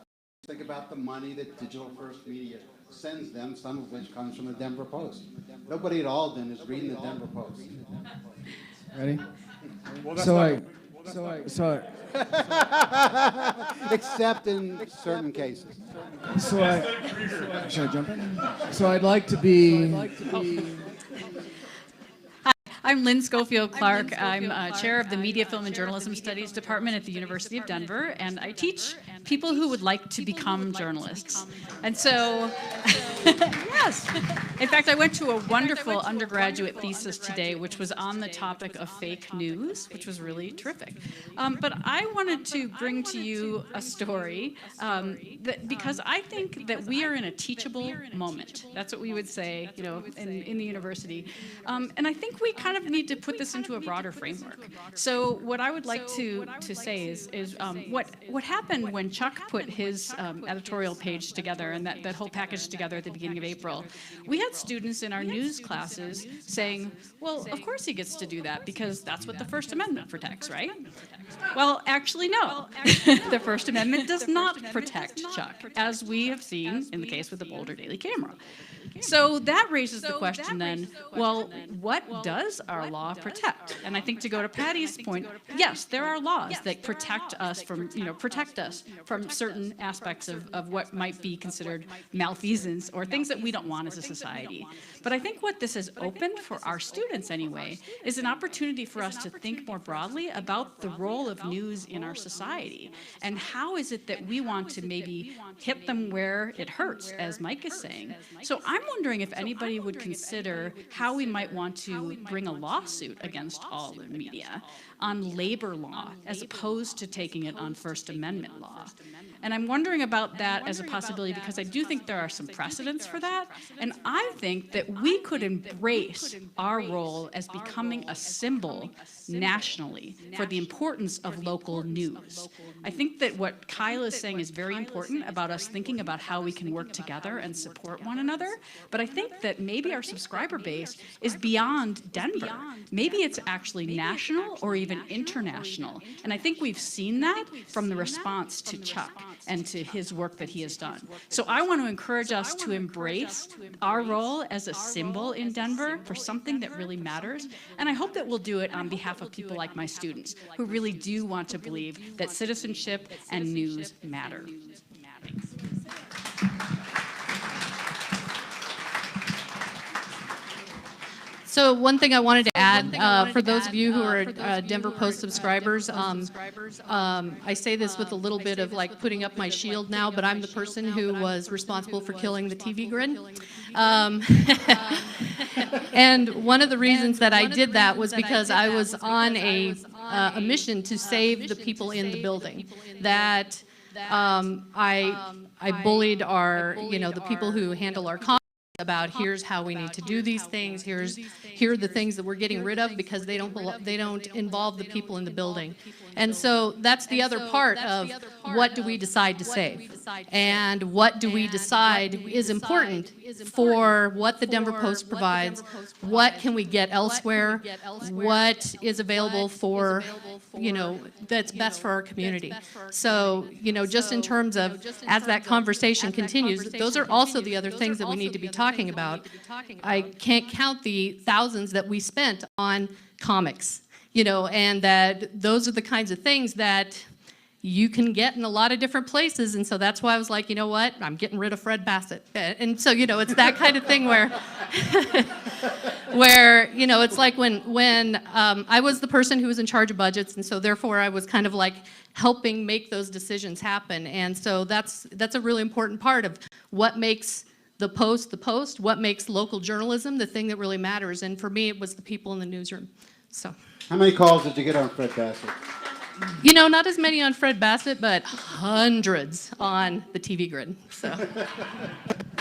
Think about the money that Digital First Media sends them, some of which comes from the Denver Post. Nobody at Alden is reading the Denver Post. Ready? So Except in certain cases. should I jump in? So I'd like to be. I'm Lynn Schofield Clark. I'm chair of the Media, Film, and Journalism Studies Department at the University of Denver, and I teach people who would like to become journalists. And so, yes. In fact, I went to a wonderful undergraduate thesis today, which was on the topic of fake news, which was really terrific. But I wanted to bring to you a story because I think that we are in a teachable moment. That's what we would say, in the university. And I think we kind of need to put this into a broader framework. So what I would like to say is what happened when Chuck put his editorial page together and that whole package together at the beginning of April. We had students in our news classes saying, well, of course he gets to do that because that's what the First Amendment protects, right? Well, actually, no. The First Amendment does not protect Chuck, as we have seen in the case with the Boulder Daily Camera. So that raises the question then, well, what does our law protect? And I think to go to Patty's point, yes, there are laws that protect us from certain aspects of what might be considered malfeasance or things that we don't want as a society. But I think what this has opened for our students anyway is an opportunity for us to think more broadly about the role of news in our society and how is it that we want to maybe hit them where it hurts, as Mike is saying. So I'm wondering if anybody would consider how we might want to bring a lawsuit against all the media on labor law as opposed to taking it on First Amendment law. And I'm wondering about that as a possibility because I do think there are some precedents for that. And I think that we could embrace our role as becoming a symbol nationally for the importance of local news. I think that what Kyle is saying is very important about us thinking about how we can work together and support one another. But I think that maybe our subscriber base is beyond Denver. Maybe it's actually national or even international. And I think we've seen that from the response to Chuck and to his work that he has done. So I want to encourage us to embrace our role as a symbol in Denver for something that really matters. And I hope that we'll do it on behalf of people like my students who really do want to believe that citizenship and news matter. So one thing I wanted to add, for those of you who are Denver Post subscribers, I say this with a little bit of like putting up my shield now, but I'm the person who was responsible for killing the TV grid. And one of the reasons that I did that was because I was on a mission to save the people in the building. That I bullied the people who handle our about here's how we need to do these things, here are the things that we're getting rid of because they don't involve the people in the building. And so that's the other part of what do we decide to save and what do we decide is important for what the Denver Post provides, what can we get elsewhere, what is available for, that's best for our community. So, just in terms of as that conversation continues, those are also the other things that we need to be talking talking about, I can't count the thousands that we spent on comics, you know, and that those are the kinds of things that you can get in a lot of different places. And so that's why I was like, you know what, I'm getting rid of Fred Bassett. And so, you know, it's that kind of thing where, you know, it's like when I was the person who was in charge of budgets, and so therefore I was kind of like helping make those decisions happen. And so that's a really important part of what makes the Post, what makes local journalism the thing that really matters. And for me, it was the people in the newsroom. So. How many calls did you get on Fred Bassett? You know, not as many on Fred Bassett, but hundreds on the TV grid.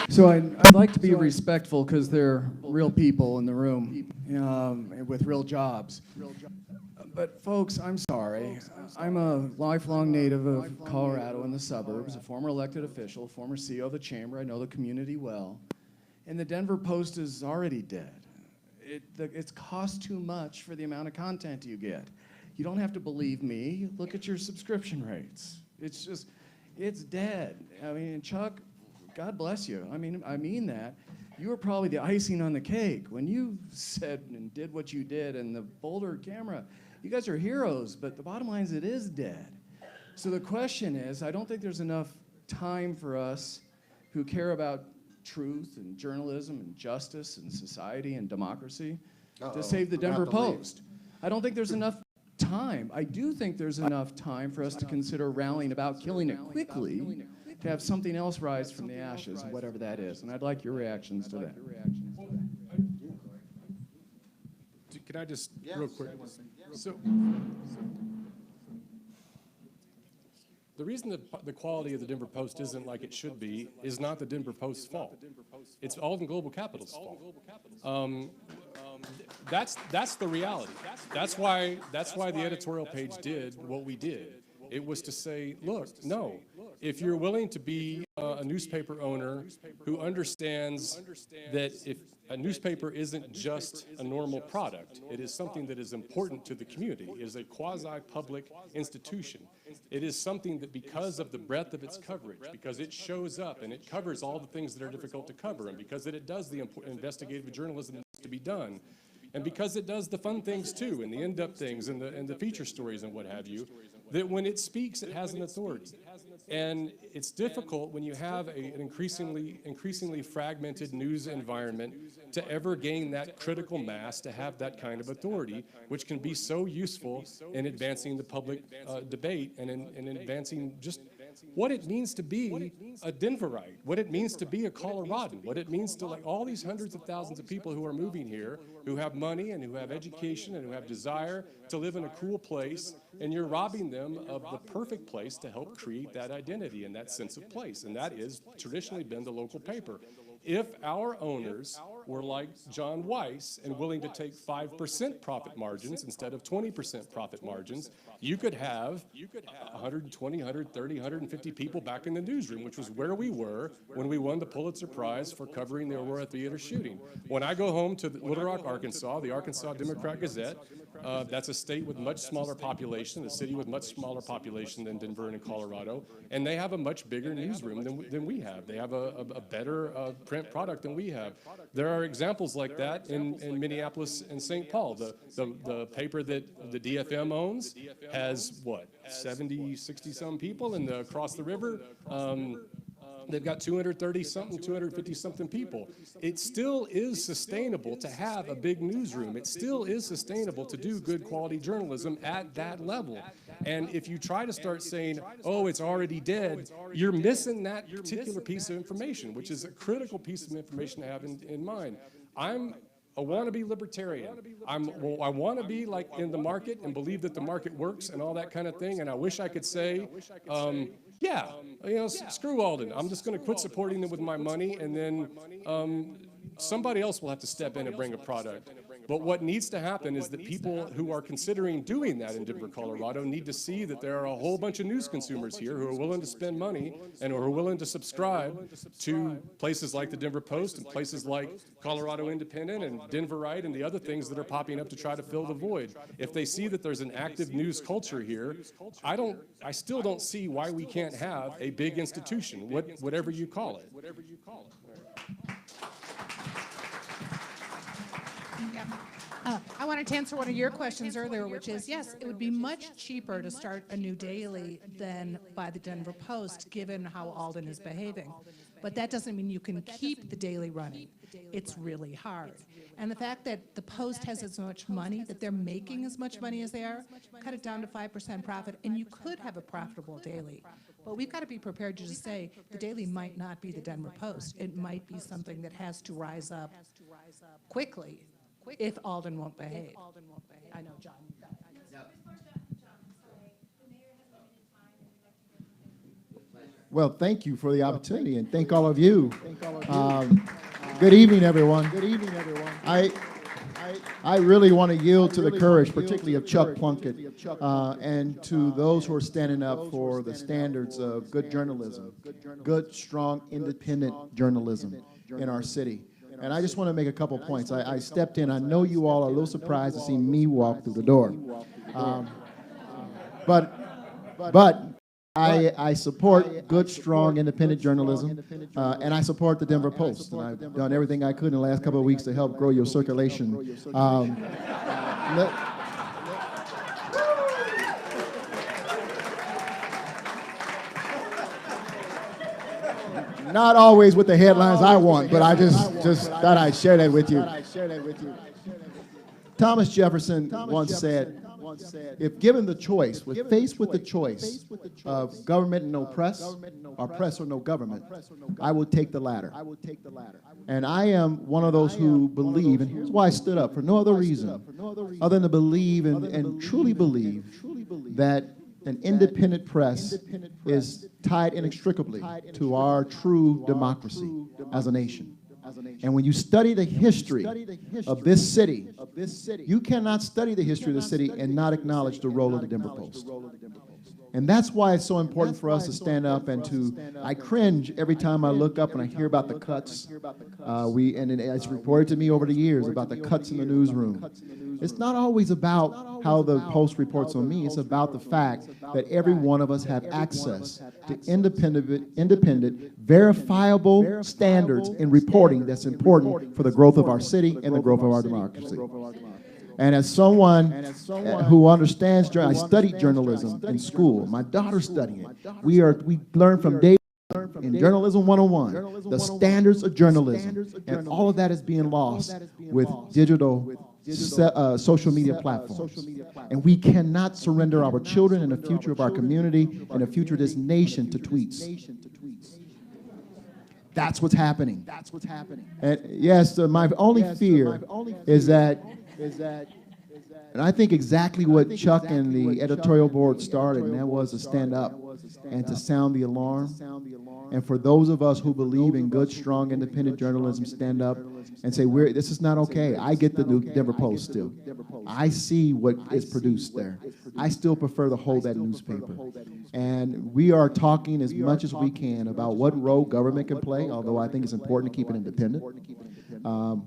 So I'd like to be respectful because they're real people in the room with real jobs. But folks, I'm sorry. I'm a lifelong native of Colorado in the suburbs, a former elected official, former CEO of the chamber. I know the community well. And the Denver Post is already dead. It's cost too much for the amount of content you get. You don't have to believe me. Look at your subscription rates. It's just, it's dead. I mean, Chuck, God bless you. I mean that. You were probably the icing on the cake when you said and did what you did, and the Boulder camera. You guys are heroes, but the bottom line is it is dead. So the question is, I don't think there's enough time for us who care about truth and journalism and justice and society and democracy to save the Denver Post. I don't think there's enough time. I do think there's enough time for us to consider rallying about killing it quickly to have something else rise from the ashes, whatever that is. And I'd like your reactions to that. Can I just, real quick? So, the reason that the quality of the Denver Post isn't like it should be is not the Denver Post's fault. It's Alden Global Capital's fault. That's the reality. That's why the editorial page did what we did. It was to say, look, no, if you're willing to be a newspaper owner who understands that if a newspaper isn't just a normal product, it is something that is important to the community. It is a quasi-public institution. It is something that, because of the breadth of its coverage, because it shows up and it covers all the things that are difficult to cover, and because it does the investigative journalism that needs to be done, and because it does the fun things too, and the in-depth things, and the feature stories and what have you, that when it speaks, it has an authority. And it's difficult when you have an increasingly fragmented news environment to ever gain that critical mass to have that kind of authority, which can be so useful in advancing the public debate and in advancing just what it means to be a Denverite, what it means to be a Coloradan, what it means to, like, all these hundreds of thousands of people who are moving here, who have money and who have education and who have desire to live in a cool place, and you're robbing them of the perfect place to help create that identity and that sense of place, and that is traditionally been the local paper. If our owners were like John Weiss and willing to take 5% profit margins instead of 20% profit margins, you could have 120, 130, 150 people back in the newsroom, which was where we were when we won the Pulitzer Prize for covering the Aurora Theater shooting. When I go home to Little Rock, Arkansas, the Arkansas Democrat-Gazette, that's a state with much smaller population, a city with much smaller population than Denver and Colorado, and they have a much bigger newsroom than we have. They have a better print product than we have. There are examples like that in Minneapolis and St. Paul. The paper that the DFM owns has, what, 70, 60-some people, and across the river, they've got 230-something, 250-something people. It still is sustainable to have a big newsroom. It still is sustainable to do good quality journalism at that level. And if you try to start saying, oh, it's already dead, you're missing that particular piece of information, which is a critical piece of information to have in mind. I'm a wannabe libertarian. I want to be like in the market and believe that the market works and all that kind of thing. And I wish I could say, yeah, you know, screw Alden. I'm just going to quit supporting them with my money, and then somebody else will have to step in and bring a product. But what needs to happen is that people who are considering doing that in Denver, Colorado, need to see that there are a whole bunch of news consumers here who are willing to spend money and who are willing to subscribe to places like the Denver Post and places like Colorado Independent and Denverite and the other things that are popping up to try to fill the void. If they see that there's an active news culture here, I still don't see why we can't have a big institution, whatever you call it. I wanted to answer one of your questions earlier, which is, yes, it would be much cheaper to start a new daily than by the Denver Post, given how Alden is behaving. But that doesn't mean you can keep the daily running. It's really hard. And the fact that the Post has as much money, that they're making as much money as they are, cut it down to 5% profit, and you could have a profitable daily. But we've got to be prepared to just say the daily might not be the Denver Post. It might be something that has to rise up quickly if Alden won't behave. I know, John. Well, thank you for the opportunity, and thank all of you. Good evening, everyone. Good evening, everyone. I really want to yield to the courage, particularly of Chuck Plunkett, and to those who are standing up for the standards of good journalism, good, strong, independent journalism in our city. And I just want to make a couple points. I stepped in. I know you all are a little surprised to see me walk through the door. But I support good, strong, independent journalism, and I support the Denver Post. And I've done everything I could in the last couple of weeks to help grow your circulation. Not always with the headlines I want, but I just thought I'd share that with you. Thomas Jefferson once said, if given the choice, if faced with the choice of government and no press, or press or no government, I will take the latter. And I am one of those who believe, and here's why I stood up, for no other reason, other than to believe and truly believe that an independent press is tied inextricably to our true democracy as a nation. And when you study the history of this city, you cannot study the history of the city and not acknowledge the role of the Denver Post. And that's why it's so important for us to stand up and I cringe every time I look up and I hear about the cuts. And it's reported to me over the years about the cuts in the newsroom. It's not always about how the Post reports on me. It's about the fact that every one of us have access to independent, verifiable standards in reporting that's important for the growth of our city and the growth of our democracy. And as someone who understands, I studied journalism in school. My daughter's studying it. We learn from Dave in Journalism 101, the standards of journalism. And all of that is being lost with digital social media platforms. And we cannot surrender our children and the future of our community and the future of this nation to tweets. That's what's happening. And yes, my only fear is that, and I think exactly what Chuck and the editorial board started, and that was to stand up and to sound the alarm. And for those of us who believe in good, strong, independent journalism, stand up and say, this is not okay. I get the new Denver Post still. I see what is produced there. I still prefer to hold that newspaper. And we are talking as much as we can about what role government can play, although I think it's important to keep it independent.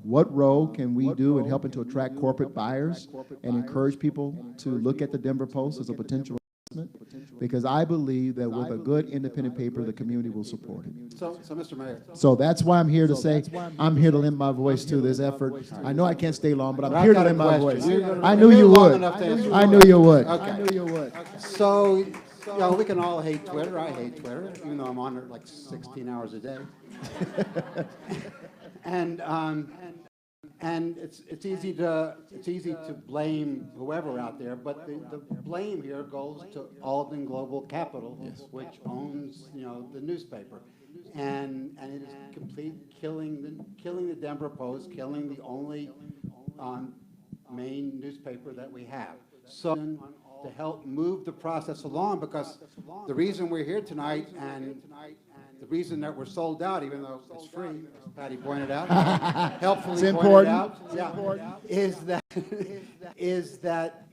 What role can we do in helping to attract corporate buyers and encourage people to look at the Denver Post as a potential investment? Because I believe that with a good independent paper, the community will support it. So Mr. Mayor. So that's why I'm here to say, I'm here to lend my voice to this effort. I know I can't stay long, but I'm here to lend my voice. I knew you would. I knew you would. Okay. So, we can all hate Twitter. I hate Twitter, even though I'm on it like 16 hours a day. And it's easy to blame whoever out there, but the blame here goes to Alden Global Capital, which owns the newspaper, and it is complete killing the Denver Post, killing the only main newspaper that we have. So to help move the process along, because the reason we're here tonight and the reason that we're sold out, even though it's free, as Patty pointed out, helpfully pointed out, is that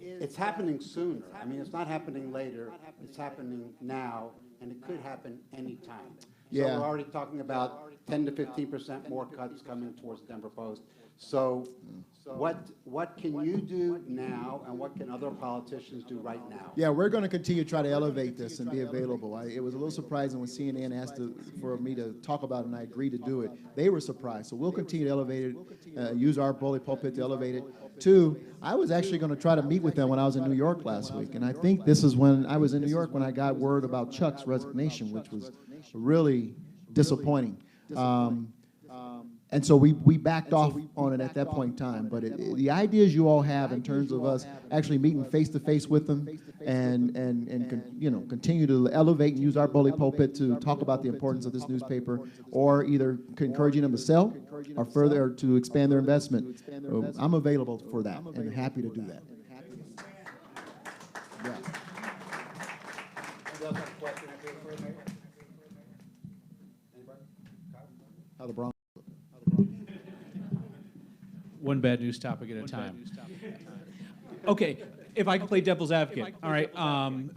it's happening sooner. I mean, it's not happening later. It's happening now, and it could happen anytime. So Yeah. we're already talking about 10 to 15% more cuts coming towards Denver Post. So what can you do now, and what can other politicians do right now? Yeah, we're going to continue to try to elevate this and be available. It was a little surprising when CNN asked for me to talk about it, and I agreed to do it. They were surprised. So we'll continue to elevate it, use our bully pulpit to elevate it. Two, I was actually going to try to meet with them when I was in New York last week, and I think this is when I was in New York when I got word about Chuck's resignation, which was really disappointing. And so we backed off on it at that point in time. But the ideas you all have in terms of us actually meeting face to face with them and continue to elevate and use our bully pulpit to talk about the importance of this newspaper, or either encouraging them to sell or further to expand their investment, I'm available for that and happy to do that. Yeah. How the Bronx? One bad news topic at a time. Okay, if I could play devil's advocate. All right,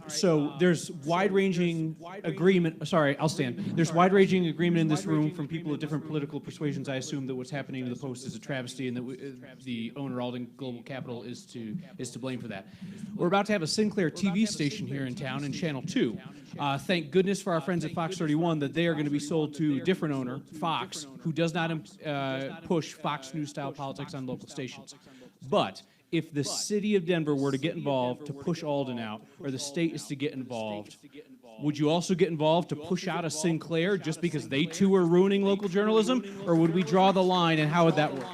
so there's wide-ranging agreement, sorry, I'll stand. There's wide-ranging agreement in this room from people of different political persuasions. I assume that what's happening to the Post is a travesty, and that the owner, Alden Global Capital, is to blame for that. We're about to have a Sinclair TV station here in town, in Channel 2. Thank goodness for our friends at Fox 31 that they are going to be sold to a different owner, Fox, who does not push Fox News-style politics on local stations. But if the city of Denver were to get involved to push Alden out, or the state is to get involved, would you also get involved to push out a Sinclair just because they too are ruining local journalism? Or would we draw the line, and how would that work?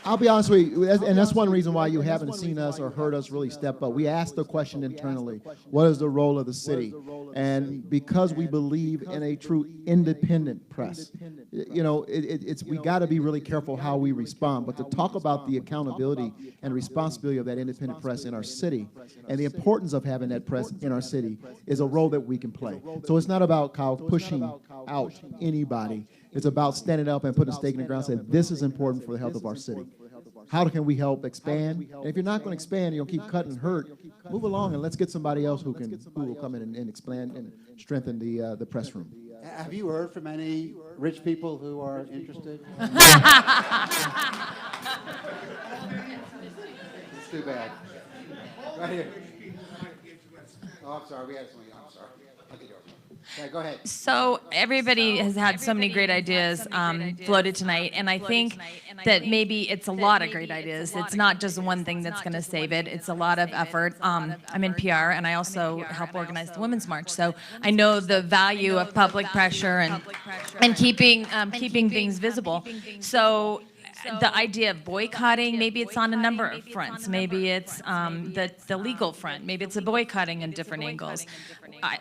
I'll be honest with you, and that's one reason why you haven't seen us or heard us really step up. We asked the question internally, what is the role of the city? And because we believe in a true independent press, we got to be really careful how we respond. But to talk about the accountability and responsibility of that independent press in our city and the importance of having that press in our city is a role that we can play. So it's not about, Kyle, pushing out anybody. It's about standing up and putting a stake in the ground and saying, this is important for the health of our city. How can we help expand? And if you're not going to expand, you'll keep cutting and hurt, move along and let's get somebody else who will come in and expand and strengthen the press room. Have you heard from any rich people who are interested? It's too bad. Right here. Oh, I'm sorry. We had something. I'm sorry. Yeah, go ahead. So everybody has had so many great ideas floated tonight, and I think that maybe it's a lot of great ideas. It's not just one thing that's going to save it. It's a lot of effort. I'm in PR, and I also help organize the Women's March, so I know the value of public pressure and keeping things visible. So the idea of boycotting, maybe it's on a number of fronts. Maybe it's the legal front. Maybe it's a boycotting in different angles.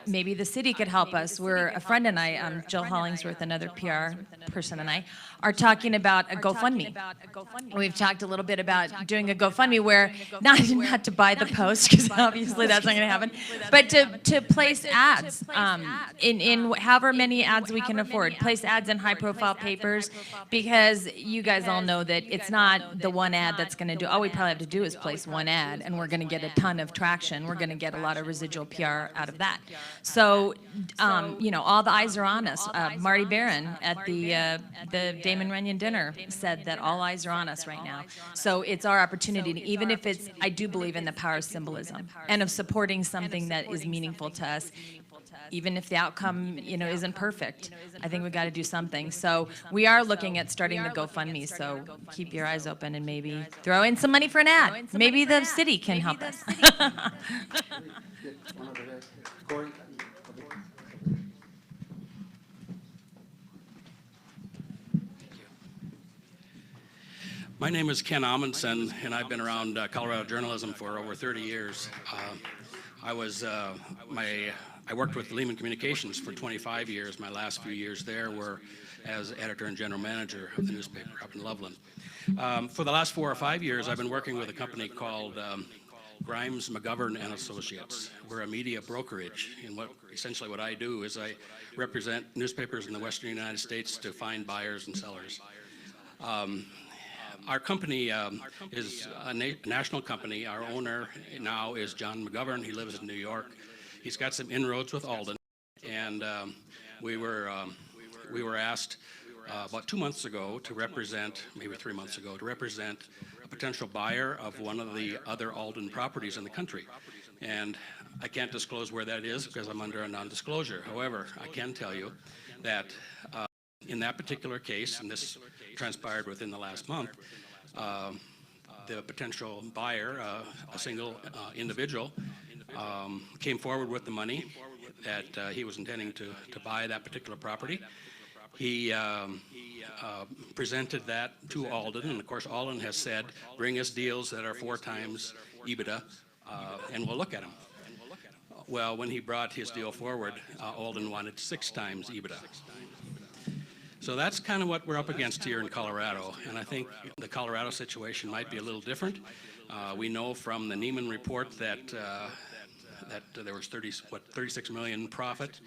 Maybe the city could help us. We're, a friend and I, Jill Hollingsworth, another PR person, and I, are talking about a GoFundMe. We've talked a little bit about doing a GoFundMe where, not to buy the Post, because obviously that's not going to happen, but to place ads in however many ads we can afford. Place ads in high-profile papers, because you guys all know that it's not the one ad that's going to do. All we probably have to do is place one ad, and we're going to get a ton of traction. We're going to get a lot of residual PR out of that. So, all the eyes are on us. Marty Barron at the Damon Runyon dinner said that all eyes are on us right now. So it's our opportunity, to, even if it's, I do believe in the power of symbolism and of supporting something that is meaningful to us. Even if the outcome, isn't perfect, I think we got to do something. So we are looking at starting the GoFundMe. So keep your eyes open and maybe throw in some money for an ad. Maybe the city can help us. Corey? My name is Ken Amundsen, and I've been around Colorado journalism for over 30 years. I worked with Lehman Communications for 25 years. My last few years there were as editor and general manager of the newspaper up in Loveland. For the last 4 or 5 years, I've been working with a company called Grimes, McGovern and Associates. We're a media brokerage, and essentially what I do is I represent newspapers in the western United States to find buyers and sellers. Our company is a national company. Our owner now is John McGovern. He lives in New York. He's got some inroads with Alden, and we were asked about 2 months ago to represent, maybe 3 months ago, to represent a potential buyer of one of the other Alden properties in the country. And I can't disclose where that is because I'm under a non-disclosure. However, I can tell you that in that particular case, and this transpired within the last month, the potential buyer, a single individual, came forward with the money that he was intending to buy that particular property. He presented that to Alden, and of course Alden has said, bring us deals that are 4 times EBITDA, and we'll look at them. Well, when he brought his deal forward, Alden wanted 6 times EBITDA. So that's kind of what we're up against here in Colorado, and I think the Colorado situation might be a little different. We know from the Neiman report that there was 36 million profit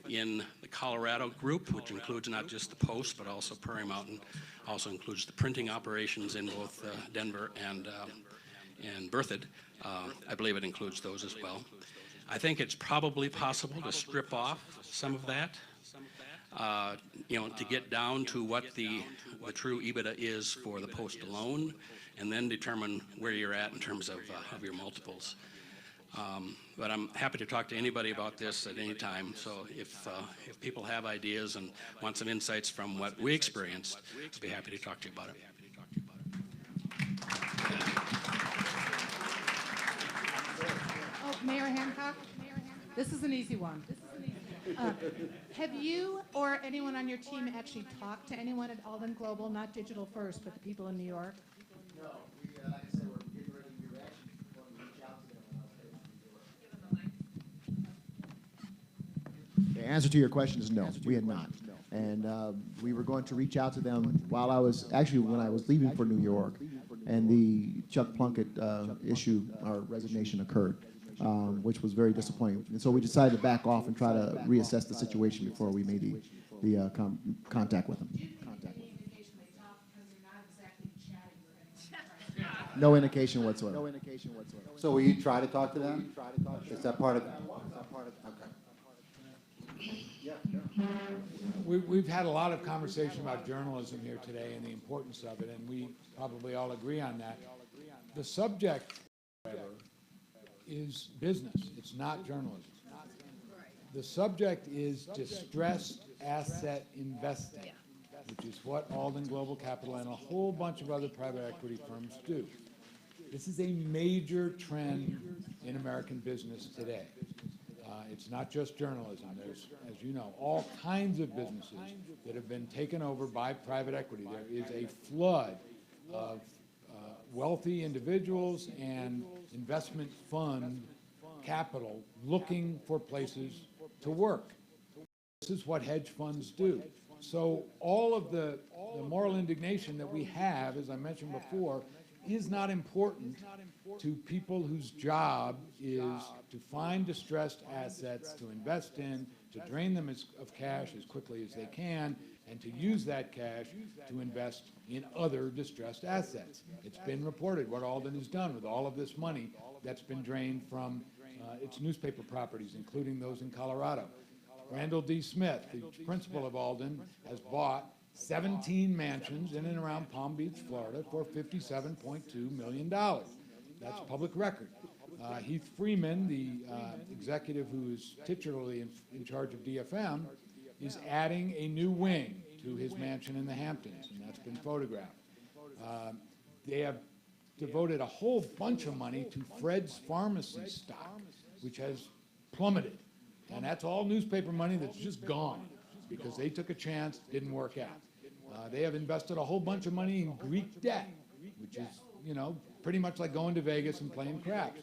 in the Colorado group, which includes not just the Post, but also Prairie Mountain, also includes the printing operations in both Denver and Berthoud. I believe it includes those as well. I think it's probably possible to strip off some of that, to get down to what the true EBITDA is for the Post alone, and then determine where you're at in terms of your multiples. But I'm happy to talk to anybody about this at any time. So if people have ideas and want some insights from what we experienced, I'd be happy to talk to you about it. Oh, Mayor Hancock? This is an easy one. Have you or anyone on your team actually talked to anyone at Alden Global, not Digital First, but the people in New York? No, like I said, we're getting ready to do reaction before we reach out to them. The answer to your question is no, we had not. And we were going to reach out to them when I was leaving for New York, and the Chuck Plunkett issue, our resignation occurred, which was very disappointing. And so we decided to back off and try to reassess the situation before we made the contact with them. No indication whatsoever. So will you try to talk to them? Is that part of it? Okay. We've had a lot of conversation about journalism here today and the importance of it, and we probably all agree on that. The subject, however, is business. It's not journalism. The subject is distressed asset investing, which is what Alden Global Capital and a whole bunch of other private equity firms do. This is a major trend in American business today. It's not just journalism. There's, as you know, all kinds of businesses that have been taken over by private equity. There is a flood of wealthy individuals and investment fund capital looking for places to work. This is what hedge funds do. So all of the moral indignation that we have, as I mentioned before, is not important to people whose job is to find distressed assets to invest in, to drain them of cash as quickly as they can, and to use that cash to invest in other distressed assets. It's been reported what Alden has done with all of this money that's been drained from its newspaper properties, including those in Colorado. Randall D. Smith, the principal of Alden, has bought 17 mansions in and around Palm Beach, Florida, for $57.2 million. That's public record. Heath Freeman, the executive who is titularly in charge of DFM, is adding a new wing to his mansion in the Hamptons, and that's been photographed. They have devoted a whole bunch of money to Fred's Pharmacy stock, which has plummeted. And that's all newspaper money that's just gone because they took a chance, didn't work out. They have invested a whole bunch of money in Greek debt, which is, pretty much like going to Vegas and playing craps.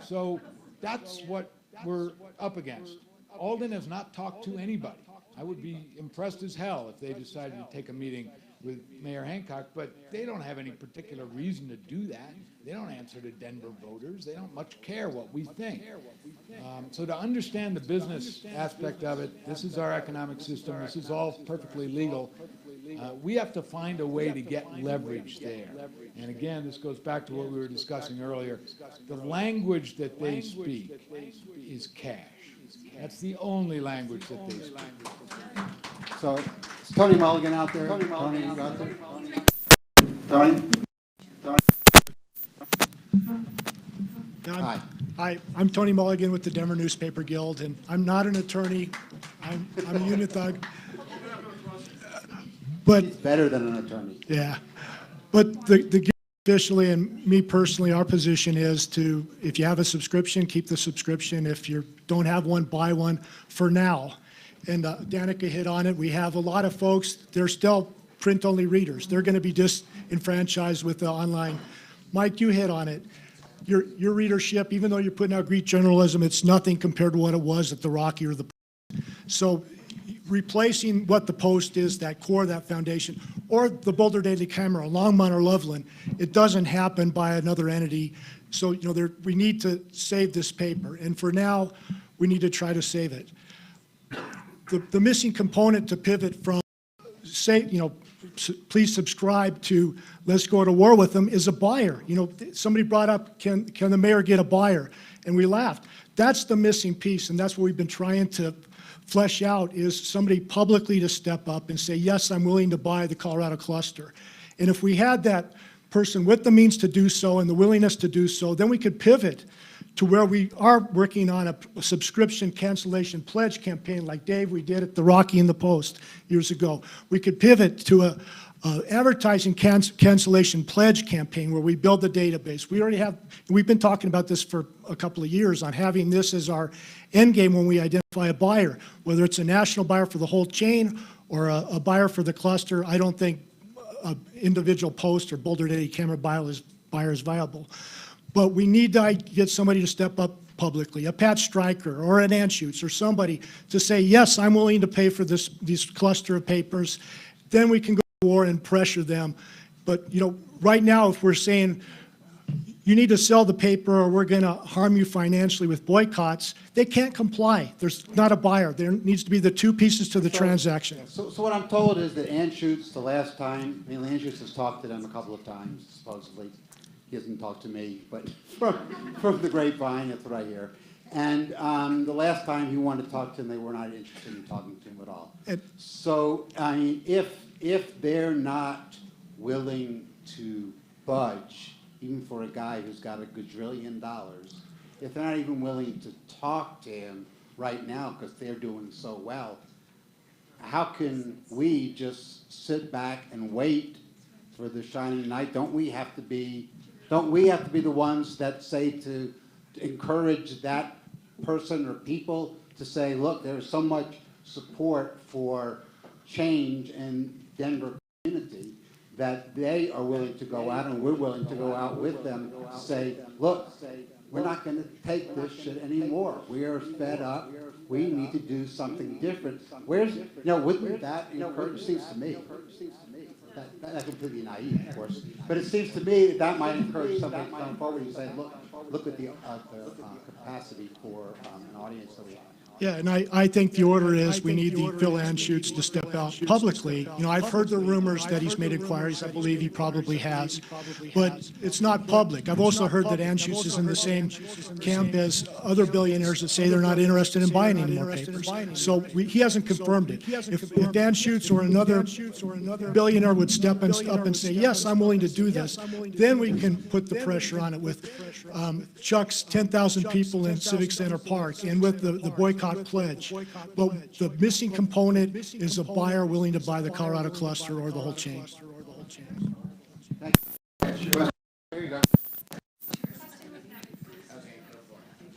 So that's what we're up against. Alden has not talked to anybody. I would be impressed as hell if they decided to take a meeting with Mayor Hancock, but they don't have any particular reason to do that. They don't answer to Denver voters. They don't much care what we think. So to understand the business aspect of it, this is our economic system. This is all perfectly legal. We have to find a way to get leverage there. And again, this goes back to what we were discussing earlier. The language that they speak is cash. That's the only language that they speak. So, is Tony Mulligan out there? Tony, you out there? Tony? Hi, I'm Tony Mulligan with the Denver Newspaper Guild, and I'm not an attorney. I'm a unit thug. But He's better than an attorney. yeah, but the guild officially and me personally, our position is to, if you have a subscription, keep the subscription. If you don't have one, buy one for now. And Danika hit on it. We have a lot of folks, they're still print-only readers. They're going to be disenfranchised with the online. Mike, you hit on it. Your readership, even though you're putting out Greek journalism, it's nothing compared to what it was at the Rocky or the Post. So replacing what the Post is, that core, that foundation, or the Boulder Daily Camera, Longmont or Loveland, it doesn't happen by another entity. So, you know, we need to save this paper. And for now, we need to try to save it. The missing component to pivot from, say, you know, please subscribe to let's go to war with them is a buyer. You know, somebody brought up, can the mayor get a buyer? And we laughed. That's the missing piece, and that's what we've been trying to flesh out, is somebody publicly to step up and say, yes, I'm willing to buy the Colorado cluster. And if we had that person with the means to do so and the willingness to do so, then we could pivot to where we are working on a subscription cancellation pledge campaign like Dave, we did at the Rocky and the Post years ago. We could pivot to a advertising cancellation pledge campaign where we build the database. We already have, we've been talking about this for a couple of years on having this as our end game when we identify a buyer, whether it's a national buyer for the whole chain or a buyer for the cluster. I don't think an individual Post or Boulder Daily Camera buyer is viable. But we need to get somebody to step up publicly, a Pat Stryker or an Anschutz or somebody to say, yes, I'm willing to pay for this cluster of papers. Then we can go to war and pressure them. But, you know, right now, if we're saying you need to sell the paper or we're going to harm you financially with boycotts, they can't comply. There's not a buyer. There needs to be the two pieces to the transaction. So what I'm told is that Anschutz, the last time, I mean, Anschutz has talked to them a couple of times, supposedly. He hasn't talked to me, but from the grapevine, that's what I hear. And the last time he wanted to talk to him, they were not interested in talking to him at all. So, I mean, if they're not willing to budge, even for a guy who's got $1 gajillion, if they're not even willing to talk to him right now because they're doing so well, how can we just sit back and wait for the shining night? Don't we have to be the ones that say to encourage that person or people to say, look, there's so much support for change in Denver community that they are willing to go out and we're willing to go out with them to say, look, we're not going to take this shit anymore. We are fed up. We need to do something different. Wouldn't that encourage, seems to me, that's completely naive, of course, but it seems to me that might encourage somebody to come forward and say, look at the capacity for an audience that we have. Yeah, and I think the order is we need the Phil Anschutz to step out publicly. You know, I've heard the rumors that he's made inquiries. I believe he probably has, but it's not public. I've also heard that Anschutz is in the same camp as other billionaires that say they're not interested in buying any more papers. So he hasn't confirmed it. If Anschutz or another billionaire would step up and say, yes, I'm willing to do this, then we can put the pressure on it with Chuck's 10,000 people in Civic Center Park and with the boycott pledge. But the missing component is a buyer willing to buy the Colorado cluster or the whole chain. There you go.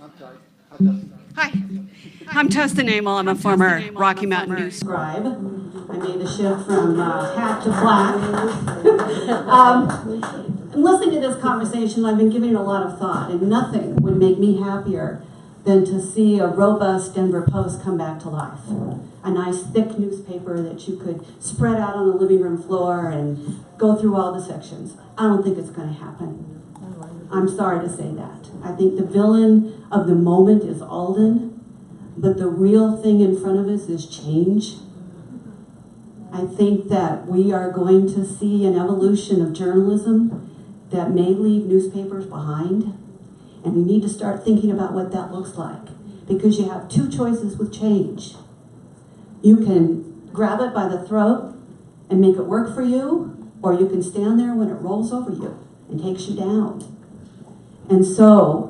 I'm sorry. Hi, I'm Tustin Amel. I'm a former Rocky Mountain News scribe. I made the shift from hat to black. I'm listening to this conversation. I've been giving it a lot of thought, and nothing would make me happier than to see a robust Denver Post come back to life. A nice thick newspaper that you could spread out on the living room floor and go through all the sections. I don't think it's going to happen. I'm sorry to say that. I think the villain of the moment is Alden, but the real thing in front of us is change. I think that we are going to see an evolution of journalism that may leave newspapers behind. And we need to start thinking about what that looks like. because you have two choices with change. You can grab it by the throat and make it work for you, or you can stand there when it rolls over you and takes you down. And so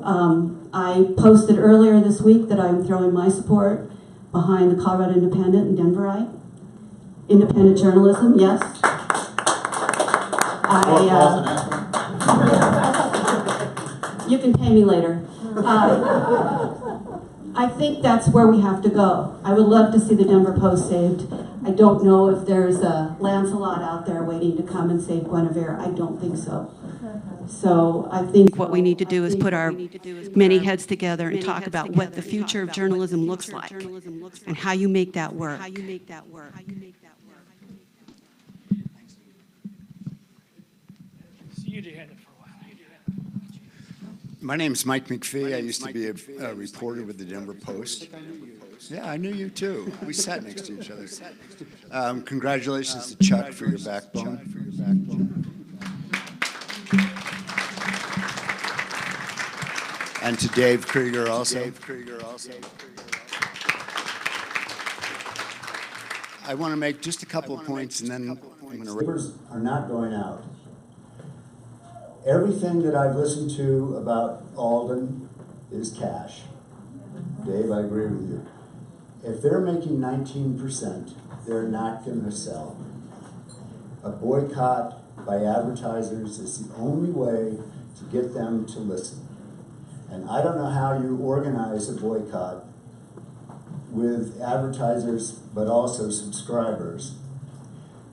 I posted earlier this week that I'm throwing my support behind the Colorado Independent and Denverite. Independent journalism, yes. You can pay me later. I think that's where we have to go. I would love to see the Denver Post saved. I don't know if there's a Lancelot out there waiting to come and save Guinevere. I don't think so. So I think what we need to do is put our many heads together and talk about what the future of journalism looks like and how you make that work. My name's Mike McPhee. I used to be a reporter with the Denver Post. Yeah, I knew you too. We sat next to each other. Congratulations to Chuck for your backbone. And to Dave Krieger also. I want to make just a couple of points, and then I'm going to. Papers are not going out. Everything that I've listened to about Alden is cash. Dave, I agree with you. If they're making 19%, they're not going to sell. A boycott by advertisers is the only way to get them to listen. And I don't know how you organize a boycott with advertisers, but also subscribers.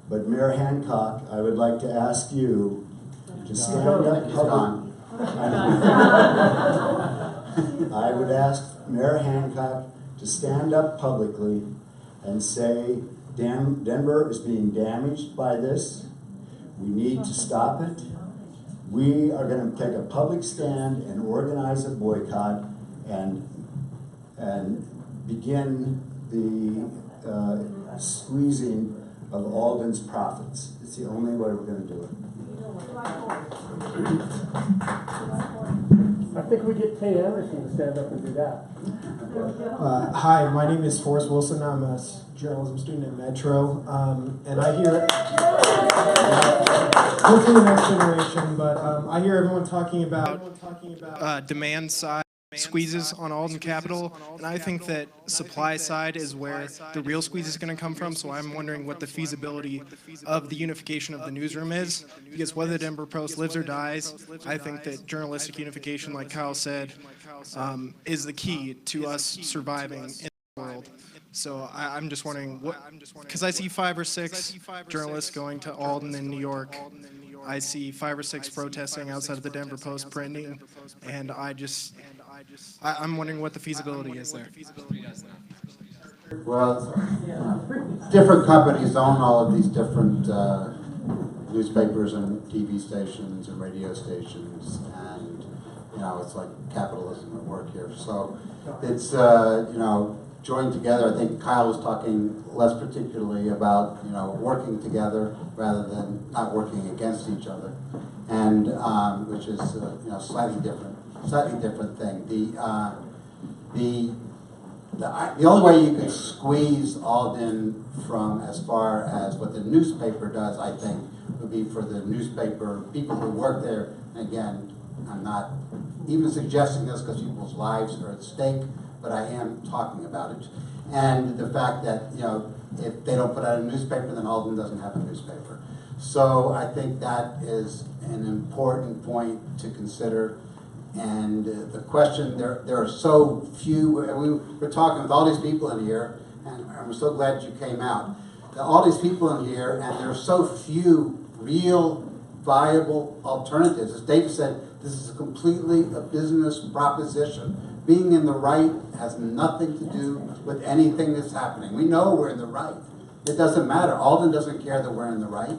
But Mayor Hancock, I would like to ask you to stand up. I would ask Mayor Hancock to stand up publicly and say, Denver is being damaged by this. We need to stop it. We are going to take a public stand and organize a boycott and begin the squeezing of Alden's profits. It's the only way we're going to do it. I think we get Kay Anderson to stand up and do that. Hi, my name is Forrest Wilson. I'm a journalism student at Metro, and I hear, hopefully the next generation, but I hear everyone talking about demand side squeezes on Alden Capital, and I think that supply side is where the real squeeze is going to come from, so I'm wondering what the feasibility of the unification of the newsroom is, because whether the Denver Post lives or dies, I think that journalistic unification, like Kyle said, is the key to us surviving in the world. So I'm just wondering, because I see 5 or 6 journalists going to Alden in New York. I see 5 or 6 protesting outside of the Denver Post printing, and I'm wondering what the feasibility is there. Well, different companies own all of these different newspapers and TV stations and radio stations, and it's like capitalism at work here. So it's joined together. I think Kyle was talking less particularly about working together rather than not working against each other, and which is slightly different thing. The only way you can squeeze Alden from as far as what the newspaper does, I think, would be for the newspaper people who work there. And again, I'm not even suggesting this because people's lives are at stake, but I am talking about it. And the fact that if they don't put out a newspaper, then Alden doesn't have a newspaper. So I think that is an important point to consider. And the question, there are so few, we're talking with all these people in here, and we're so glad you came out. All these people in here, and there are so few real viable alternatives. As David said, this is completely a business proposition. Being in the right has nothing to do with anything that's happening. We know we're in the right. It doesn't matter. Alden doesn't care that we're in the right.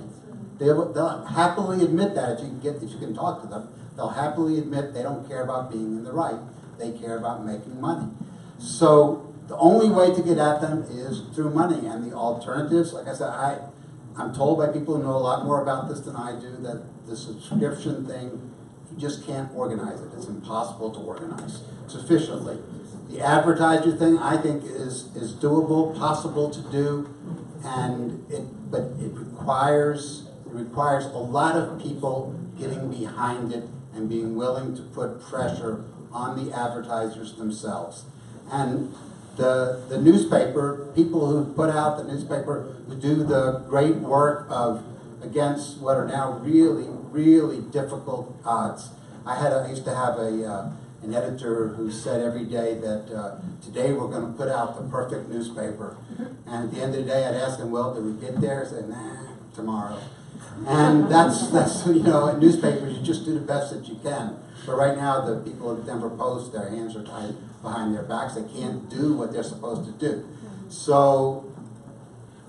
They'll happily admit that if you can talk to them. They'll happily admit they don't care about being in the right. They care about making money. So the only way to get at them is through money. And the alternatives, like I said, I'm told by people who know a lot more about this than I do that the subscription thing, you just can't organize it. It's impossible to organize sufficiently. The advertiser thing, I think, is doable, possible to do, and but it requires a lot of people getting behind it and being willing to put pressure on the advertisers themselves. And the newspaper, people who put out the newspaper, who do the great work of against what are now really, really difficult odds. I used to have an editor who said every day that today we're going to put out the perfect newspaper. And at the end of the day, I'd ask him, well, did we get there? He said, nah, tomorrow. And that's you know, in newspapers, you just do the best that you can. But right now, the people at the Denver Post, their hands are tied behind their backs. They can't do what they're supposed to do. So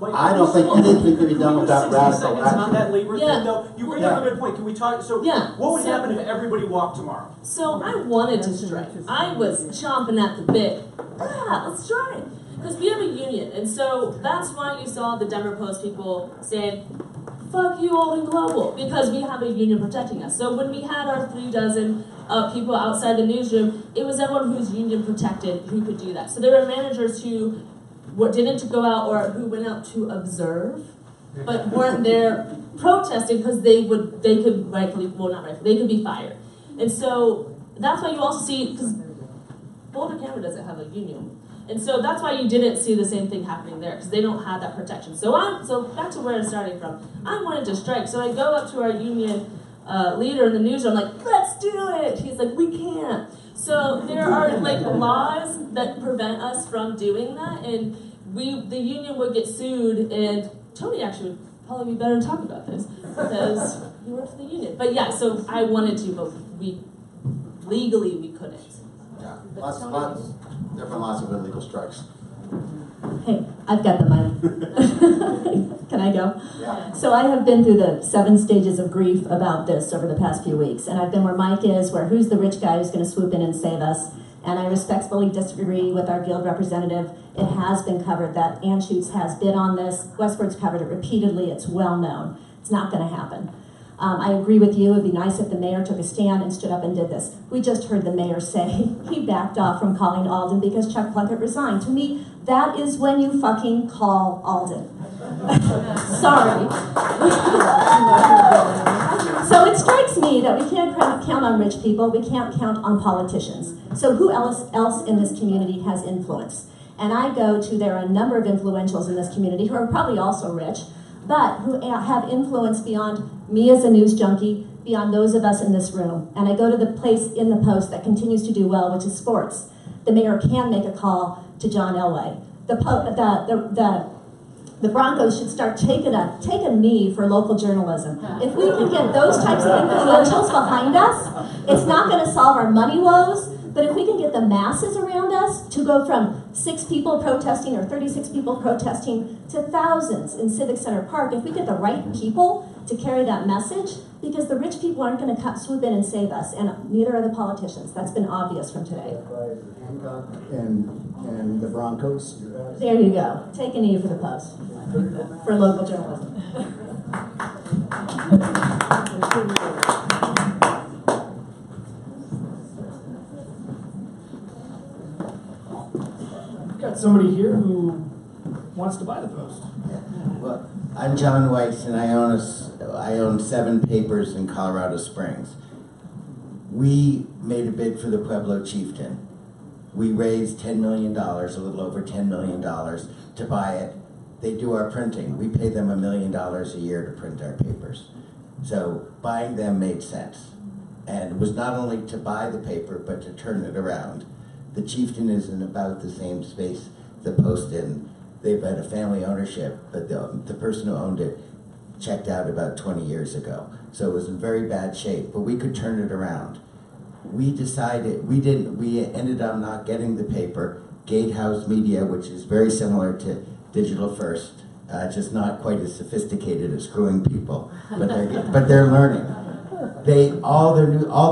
I don't think anything can be done without radical action. On that labor Yeah. thing, though, you bring up a good point. Can we talk? So, Yeah. what would So- happen if everybody walked tomorrow? So I wanted to strike. I was chomping at the bit. Let's strike. Because we have a union. And so that's why you saw the Denver Post people saying, fuck you, Alden Global, because we have a union protecting us. So when we had our 36 people outside the newsroom, it was everyone who's union protected who could do that. So there were managers who didn't go out or who went out to observe, but weren't there protesting because they could rightfully, well not rightfully, they could be fired. And so that's why you also see, because Boulder Camera doesn't have a union. And so that's why you didn't see the same thing happening there, because they don't have that protection. So back to where I'm starting from. I wanted to strike, so I go up to our union leader in the newsroom, I'm like, let's do it. He's like, we can't. So there are like laws that prevent us from doing that, and the union would get sued, and Tony actually would probably be better to talk about this because he works for the union. But yeah, so I wanted to, but legally we couldn't. Yeah, lots of illegal strikes. Hey, I've got the mic. Can I go? Yeah. So I have been through the 7 stages of grief about this over the past few weeks, and I've been where Mike is, where who's the rich guy who's going to swoop in and save us? And I respectfully disagree with our guild representative. It has been covered that Anschutz has bid on this. Westword's covered it repeatedly. It's well known. It's not going to happen. I agree with you. It'd be nice if the mayor took a stand and stood up and did this. We just heard the mayor say he backed off from calling Alden because Chuck Plunkett resigned. To me, that is when you fucking call Alden. Sorry. So it strikes me that we can't count on rich people. We can't count on politicians. So who else in this community has influence? And I go to, there are a number of influentials in this community who are probably also rich, but who have influence beyond me as a news junkie, beyond those of us in this room. And I go to the place in the Post that continues to do well, which is sports. The mayor can make a call to John Elway. The Broncos should start taking a knee for local journalism. If we can get those types of influentials behind us, it's not going to solve our money woes, but if we can get the masses around us to go from 6 people protesting or 36 people protesting to thousands in Civic Center Park, if we get the right people to carry that message, because the rich people aren't going to swoop in and save us, and neither are the politicians. That's been obvious from today. And the Broncos. There you go. Take a knee for the Post, for local journalism. We've got somebody here who wants to buy the Post. Well, I'm John Weiss, and I own 7 papers in Colorado Springs. We made a bid for the Pueblo Chieftain. We raised $10 million, a little over $10 million, to buy it. They do our printing. We pay them $1 million a year to print our papers. So buying them made sense. And it was not only to buy the paper, but to turn it around. The Chieftain is in about the same space the Post in. They've had a family ownership, but the person who owned it checked out about 20 years ago. So it was in very bad shape, but we could turn it around. We decided, we ended up not getting the paper. Gatehouse Media, which is very similar to Digital First, just not quite as sophisticated as screwing people, but they're learning. All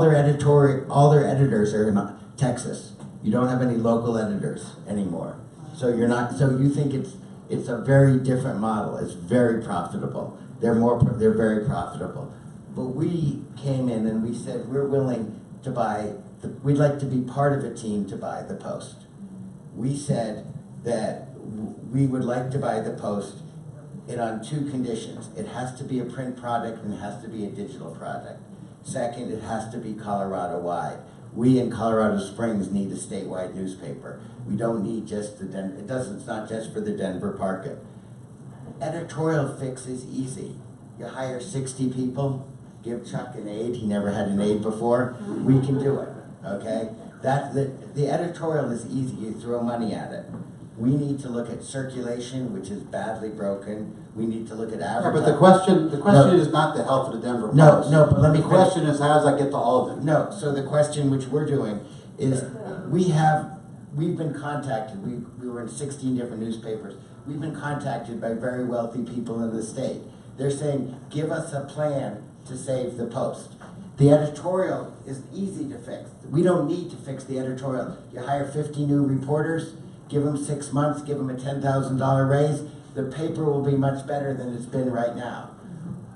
their editors are in Texas. You don't have any local editors anymore. So you think it's a very different model. It's very profitable. They're very profitable. But we came in and we said we're willing to buy, we'd like to be part of a team to buy the Post. we said that we would like to buy the Post on 2 conditions. It has to be a print product and it has to be a digital product. Second, it has to be Colorado-wide. We in Colorado Springs need a statewide newspaper. We don't need just the it's not just for the Denver market. Editorial fix is easy. You hire 60 people, give Chuck an aide, he never had an aide before, we can do it, okay? The editorial is easy, you throw money at it. We need to look at circulation, which is badly broken. We need to look at advertising. But the question is not the health of the Denver Post. No, but let me The question is, how does that get to Alden? No, so the question which we're doing is, we've been contacted, we were in 16 different newspapers. We've been contacted by very wealthy people in the state. They're saying, give us a plan to save the Post. The editorial is easy to fix. We don't need to fix the editorial. You hire 50 new reporters, give them 6 months, give them a $10,000 raise, the paper will be much better than it's been right now.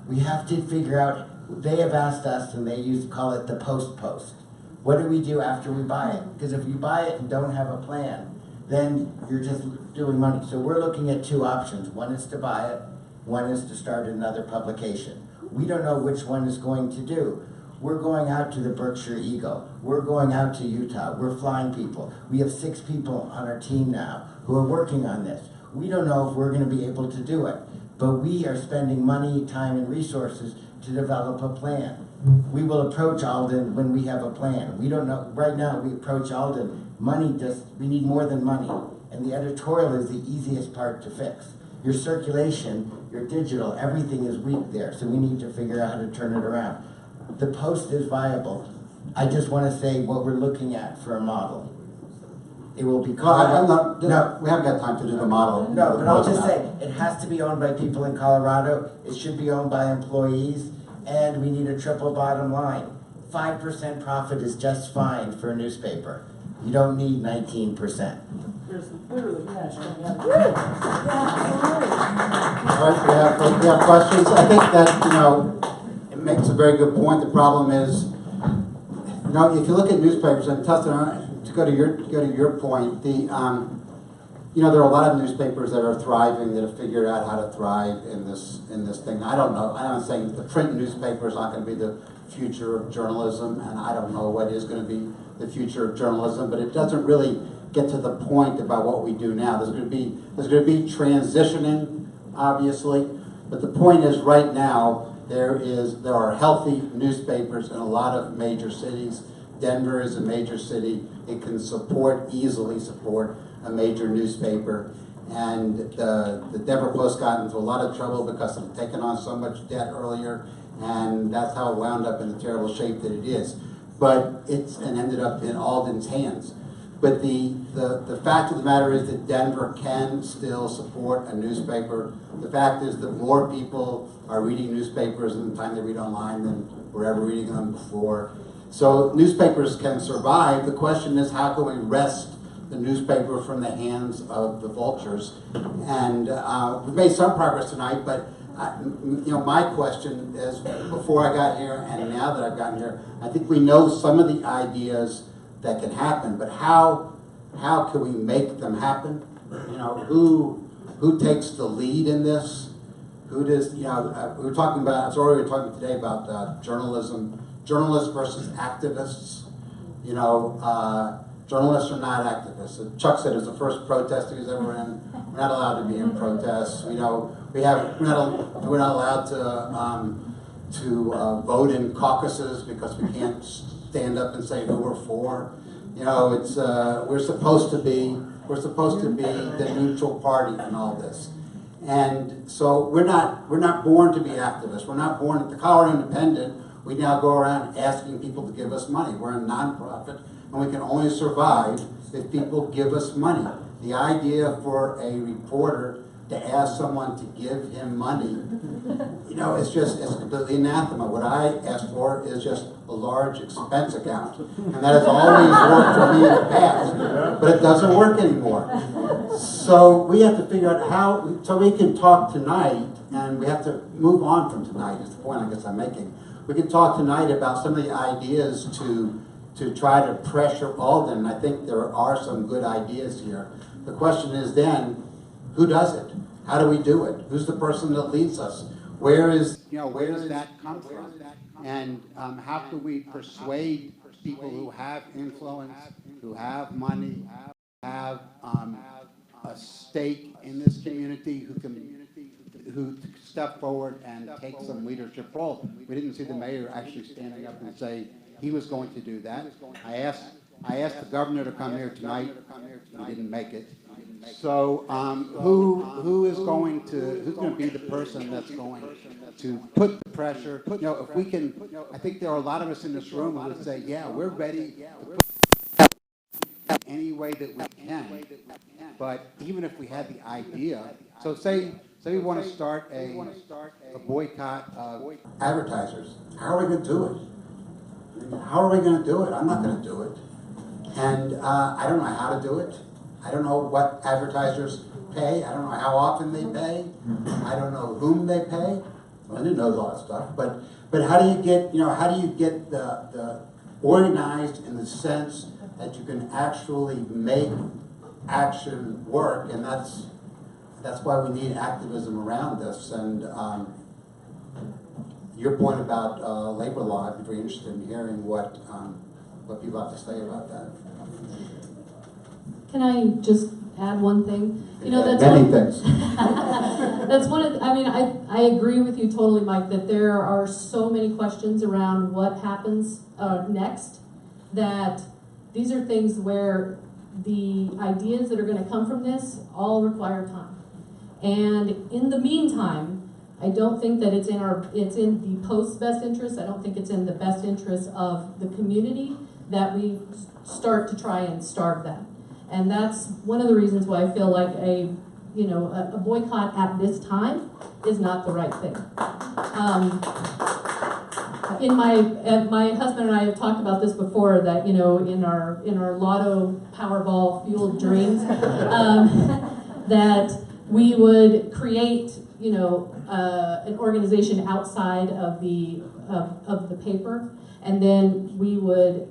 We have to figure out, they have asked us, and they used to call it the Post. What do we do after we buy it? Because if you buy it and don't have a plan, then you're just doing money. So we're looking at 2 options. One is to buy it, one is to start another publication. We don't know which one is going to do. We're going out to the Berkshire Eagle. We're going out to Utah. We're flying people. We have 6 people on our team now who are working on this. We don't know if we're going to be able to do it, but we are spending money, time, and resources to develop a plan. We will approach Alden when we have a plan. We don't know. Right now, we approach Alden. We need more than money. And the editorial is the easiest part to fix. Your circulation, your digital, everything is weak there. So we need to figure out how to turn it around. The Post is viable. I just want to say what we're looking at for a model. It will be we haven't got time to do the model. No, but I'll just say, it has to be owned by people in Colorado. It should be owned by employees. And we need a triple bottom line. 5% profit is just fine for a newspaper. You don't need 19%. There's literally cash coming out. All right, we have questions. I think that, it makes a very good point. The problem is, if you look at newspapers, and to go to your point, there are a lot of newspapers that are thriving, that have figured out how to thrive in this thing. I don't know. I'm not saying the print newspaper is not going to be the future of journalism, and I don't know what is going to be the future of journalism, but it doesn't really get to the point about what we do now. There's going to be transitioning, obviously, but the point is, right now there are healthy newspapers in a lot of major cities. Denver is a major city. It can easily support a major newspaper, and the Denver Post got into a lot of trouble because of taking on so much debt earlier, and that's how it wound up in the terrible shape that it is. But ended up in Alden's hands. But the fact of the matter is that Denver can still support a newspaper. The fact is that more people are reading newspapers in the time they read online than were ever reading them before. So newspapers can survive. The question is, how can we wrest the newspaper from the hands of the vultures? And we've made some progress tonight, but my question is, before I got here and now that I've gotten here, I think we know some of the ideas that can happen, but how can we make them happen? Who takes the lead in this? Who does, we were talking about, we were talking today about journalists versus activists. Journalists are not activists. Chuck said it was the first protest he was ever in. We're not allowed to be in protests. We're not allowed to vote in caucuses because we can't stand up and say who we're for. We're supposed to be the neutral party in all this. And so we're not born to be activists. We're not born at the Colorado Independent. We now go around asking people to give us money. We're a nonprofit, and we can only survive if people give us money. The idea for a reporter to ask someone to give him money, it's completely anathema. What I ask for is just a large expense account. And that has always worked for me in the past, but it doesn't work anymore. So we have to figure out so we can talk tonight, and we have to move on from tonight, is the point I guess I'm making. We can talk tonight about some of the ideas to to try to pressure Alden. I think there are some good ideas here. The question is then, who does it? How do we do it? Who's the person that leads us? Where does that come from? And how can we persuade people who have influence, who have money, have a stake in this community, who step forward and take some leadership role? We didn't see the mayor actually standing up and say he was going to do that. I asked the governor to come here tonight. He didn't make it. So who's going to be the person that's going to put the pressure? You know, if we can, I think there are a lot of us in this room who would say, yeah, we're ready to put any way that we can. But even if we had the idea, so say we want to start a boycott of advertisers. How are we going to do it? How are we going to do it? I'm not going to do it. And I don't know how to do it. I don't know what advertisers pay. I don't know how often they pay. I don't know whom they pay. Linda knows all that stuff. But how do you get the organized in the sense that you can actually make action work? And that's why we need activism around this. And your point about labor law, I'd be very interested in hearing what people have to say about that. Can I just add one thing? You know, that's many things. That's one of, I mean, I agree with you totally, Mike, that there are so many questions around what happens next, that these are things where the ideas that are going to come from this all require time. And in the meantime, I don't think that it's in the Post's best interest. I don't think it's in the best interest of the community that we start to try and starve them. And that's one of the reasons why I feel like a boycott at this time is not the right thing. My husband and I have talked about this before, that in our Lotto Powerball fueled dreams, that we would create an organization outside of the paper, and then we would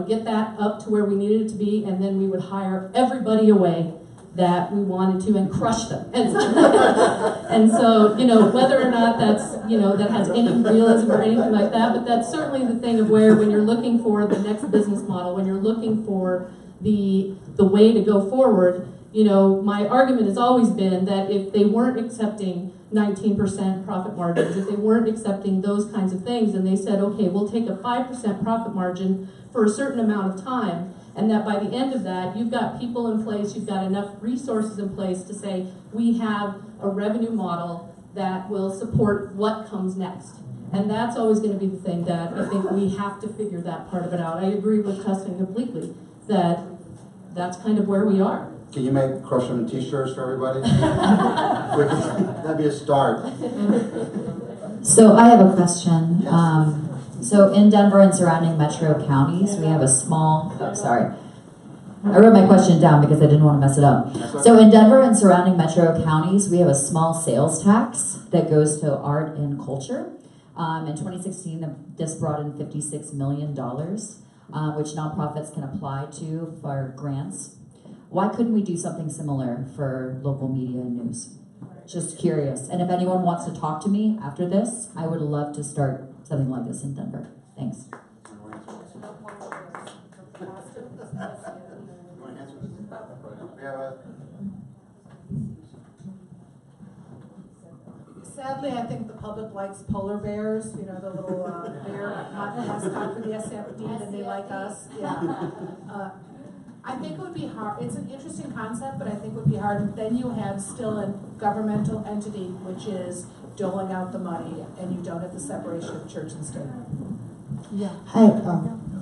get that up to where we needed it to be, and then we would hire everybody away that we wanted to and crush them. And so, whether or not that's, that has any realism or anything like that, but that's certainly the thing of where, when you're looking for the next business model, when you're looking for the way to go forward, my argument has always been that if they weren't accepting 19% profit margins, if they weren't accepting those kinds of things, and they said, okay, we'll take a 5% profit margin for a certain amount of time, and that by the end of that, you've got people in place, you've got enough resources in place to say, we have a revenue model that will support what comes next. And that's always going to be the thing that I think we have to figure that part of it out. I agree with Tustin completely that that's kind of where we are. Can you make crush them t-shirts for everybody? That'd be a start. So I have a question. So in Denver and surrounding metro counties, we have a small, I wrote my question down because I didn't want to mess it up. So in Denver and surrounding metro counties, we have a small sales tax that goes to art and culture. In 2016, this brought in $56 million, which nonprofits can apply to for grants. Why couldn't we do something similar for local media and news? Just curious. And if anyone wants to talk to me after this, I would love to start something like this in Denver. Thanks. Sadly, I think the public likes polar bears, the little bear mascot for the SFD, and they like us. Yeah. I think it would be hard. It's an interesting concept, but I think it would be hard. Then you have still a governmental entity, which is doling out the money, and you don't have the separation of church and state. Yeah. Hi.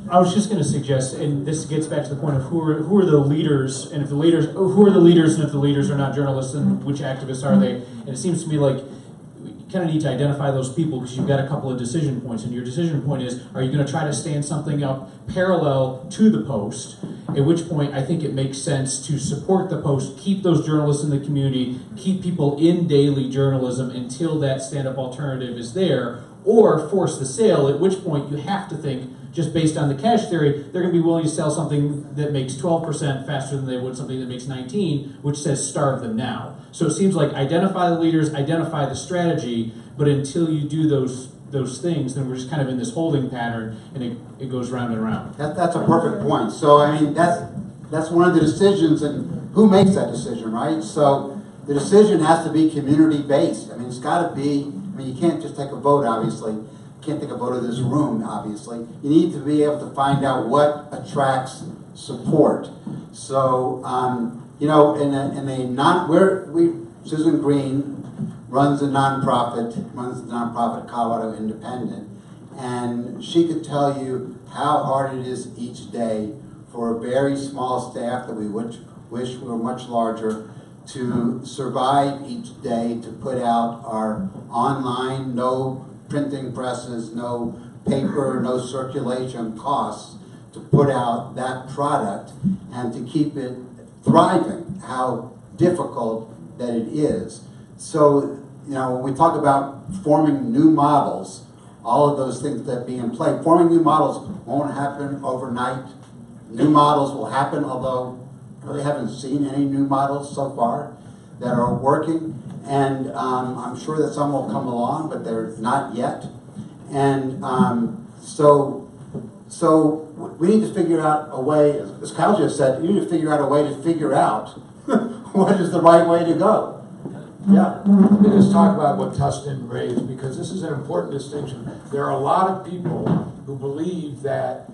I was just going to suggest, and this gets back to the point of who are the leaders, and if the leaders, who are the leaders, and if the leaders are not journalists, then which activists are they? And it seems to me like you kind of need to identify those people, because you've got a couple of decision points, and your decision point is, are you going to try to stand something up parallel to the Post, at which point I think it makes sense to support the Post, keep those journalists in the community, keep people in daily journalism until that stand-up alternative is there, or force the sale, at which point you have to think, just based on the cash theory, they're going to be willing to sell something that makes 12% faster than they would something that makes 19, which says starve them now. So it seems like identify the leaders, identify the strategy, but until you do those things, then we're just kind of in this holding pattern, and it goes round and round. That's a perfect point. So, I mean, that's one of the decisions, and who makes that decision, right? So the decision has to be community-based. I mean, it's got to be, I mean, you can't just take a vote, obviously. You can't take a vote of this room, obviously. You need to be able to find out what attracts support. So, you know, Susan Green runs the nonprofit Colorado Independent, and she could tell you how hard it is each day for a very small staff that we wish were much larger to survive each day, to put out our online, no printing presses, no paper, no circulation costs, to put out that product and to keep it thriving, how difficult that it is. So, you know, when we talk about forming new models, all of those things that be in play, forming new models won't happen overnight. New models will happen, although I really haven't seen any new models so far that are working. And I'm sure that some will come along, but they're not yet. And so we need to figure out a way, as Kyle just said, you need to figure out a way to figure out what is the right way to go. Yeah, let me just talk about what Tustin raised, because this is an important distinction. There are a lot of people who believe that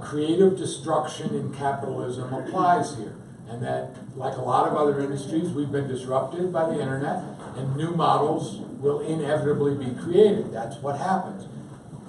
creative destruction in capitalism applies here, and that, like a lot of other industries, we've been disrupted by the internet, and new models will inevitably be created. That's what happens.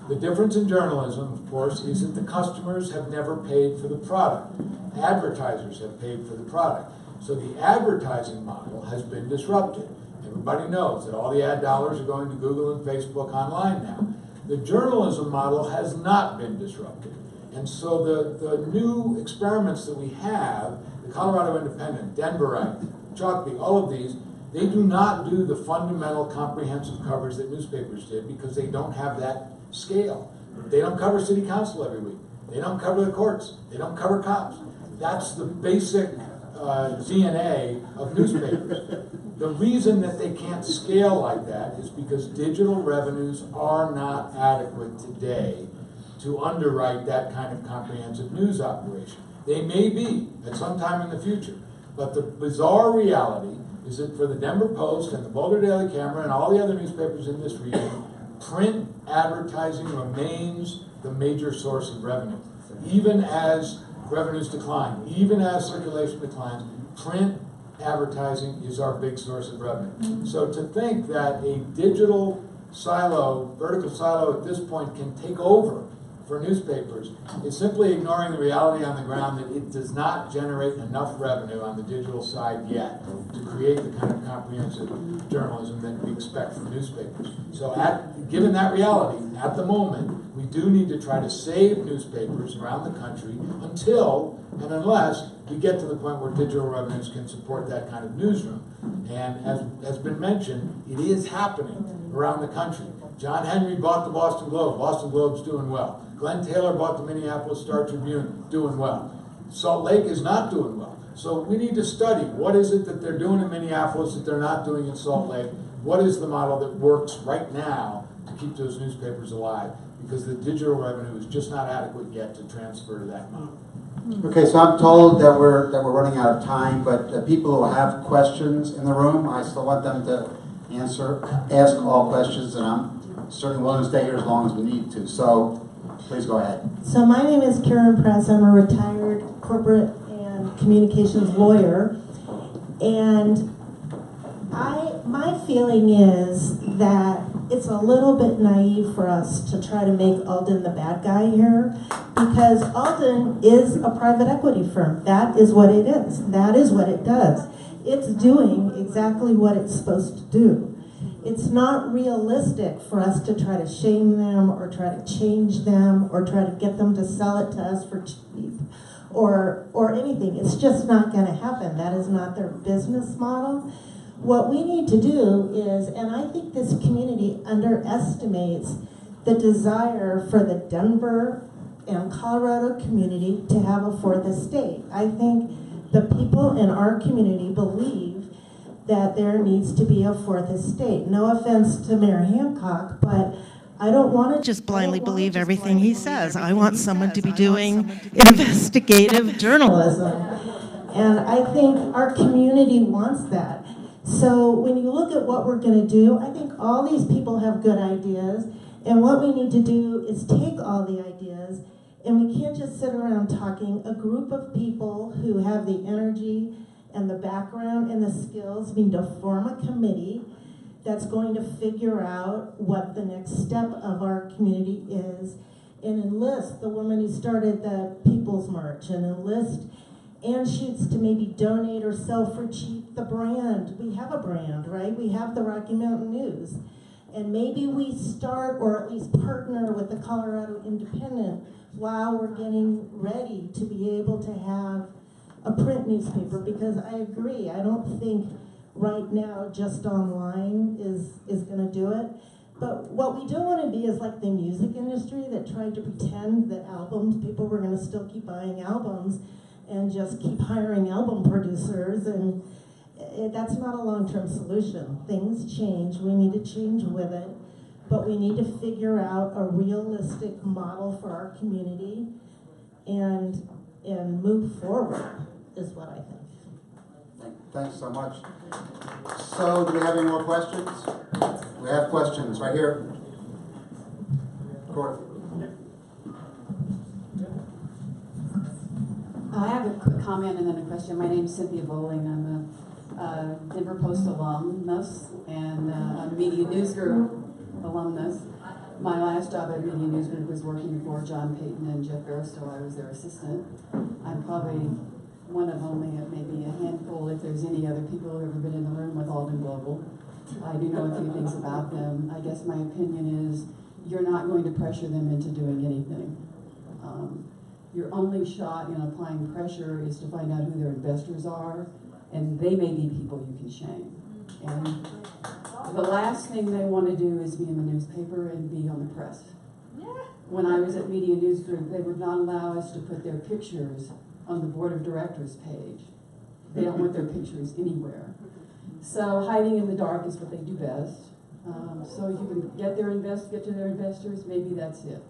The difference in journalism, of course, is that the customers have never paid for the product. Advertisers have paid for the product. So the advertising model has been disrupted. Everybody knows that all the ad dollars are going to Google and Facebook online now. The journalism model has not been disrupted. And so the new experiments that we have, the Colorado Independent, Denverite, Chalkbeat, all of these, they do not do the fundamental comprehensive coverage that newspapers did, because they don't have that scale. They don't cover city council every week. They don't cover the courts. They don't cover cops. That's the basic DNA of newspapers. The reason that they can't scale like that is because digital revenues are not adequate today to underwrite that kind of comprehensive news operation. They may be at some time in the future, but the bizarre reality is that for the Denver Post and the Boulder Daily Camera and all the other newspapers in this region, print advertising remains the major source of revenue. Even as revenues decline, even as circulation declines, print advertising is our big source of revenue. So to think that a digital silo, vertical silo at this point can take over for newspapers is simply ignoring the reality on the ground that it does not generate enough revenue on the digital side yet to create the kind of comprehensive journalism that we expect from newspapers. So given that reality, at the moment, we do need to try to save newspapers around the country until and unless we get to the point where digital revenues can support that kind of newsroom. And as has been mentioned, it is happening around the country. John Henry bought the Boston Globe. Boston Globe's doing well. Glenn Taylor bought the Minneapolis Star-Tribune, doing well. Salt Lake is not doing well. So we need to study what is it that they're doing in Minneapolis that they're not doing in Salt Lake. What is the model that works right now to keep those newspapers alive? Because the digital revenue is just not adequate yet to transfer to that model. Okay, so I'm told that we're running out of time, but people who have questions in the room, I still want them to ask all questions, and I'm certainly willing to stay here as long as we need to. So please go ahead. So my name is Karen Press. I'm a retired corporate and communications lawyer, and my feeling is that it's a little bit naive for us to try to make Alden the bad guy here, because Alden is a private equity firm. That is what it is. That is what it does. It's doing exactly what it's supposed to do. It's not realistic for us to try to shame them or try to change them or try to get them to sell it to us for cheap or anything. It's just not going to happen. That is not their business model. What we need to do is, and I think this community underestimates the desire for the Denver and Colorado community to have a fourth estate. I think the people in our community believe that there needs to be a fourth estate. No offense to Mayor Hancock, but I don't want to just blindly believe everything he says. I want someone to be doing investigative journalism. And I think our community wants that. So when you look at what we're going to do, I think all these people have good ideas. And what we need to do is take all the ideas, and we can't just sit around talking. A group of people who have the energy and the background and the skills need to form a committee that's going to figure out what the next step of our community is, and enlist the woman who started the People's March, and enlist Ann Shoots to maybe donate or sell for cheap the brand. We have a brand, right? We have the Rocky Mountain News. And maybe we start, or at least partner with the Colorado Independent while we're getting ready to be able to have a print newspaper, because I agree, I don't think right now just online is gonna do it. But what we don't want to be is like the music industry that tried to pretend that people were gonna still keep buying albums and just keep hiring album producers, and that's not a long-term solution. Things change, we need to change with it, but we need to figure out a realistic model for our community and move forward, is what I think. Thanks so much. So, do we have any more questions? We have questions right here. Corey. I have a quick comment and then a question. My name's Cynthia Bowling. I'm a Denver Post alumnus and a Media News Group alumnus. My last job at Media News Group was working for John Payton and Jeff Barstow. I was their assistant. I'm probably one of only maybe a handful, if there's any other people who have ever been in the room with Alden Global. I do know a few things about them. I guess my opinion is you're not going to pressure them into doing anything. Your only shot in applying pressure is to find out who their investors are, and they may be people you can shame. And the last thing they want to do is be in the newspaper and be on the press. When I was at Media News Group, they would not allow us to put their pictures on the board of directors page. They don't want their pictures anywhere. So hiding in the dark is what they do best. So if you can get to their investors, maybe that's it.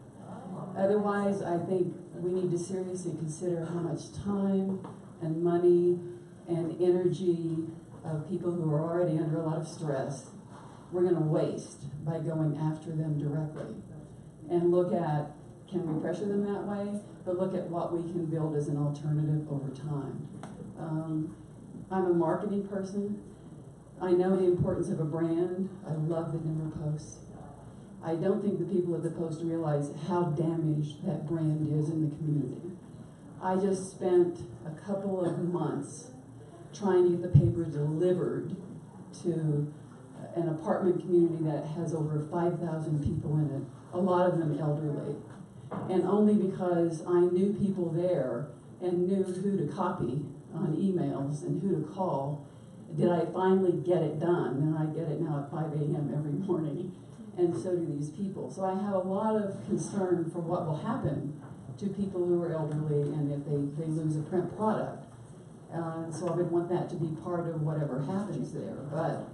Otherwise, I think we need to seriously consider how much time and money and energy of people who are already under a lot of stress we're going to waste by going after them directly. And look at, can we pressure them that way? But look at what we can build as an alternative over time. I'm a marketing person. I know the importance of a brand. I love the Denver Post. I don't think the people at the Post realize how damaged that brand is in the community. I just spent a couple of months trying to get the paper delivered to an apartment community that has over 5,000 people in it, a lot of them elderly. And only because I knew people there and knew who to copy on emails and who to call, did I finally get it done. And I get it now at 5 a.m. every morning. And so do these people. So I have a lot of concern for what will happen to people who are elderly and if they lose a print product. So I would want that to be part of whatever happens there. But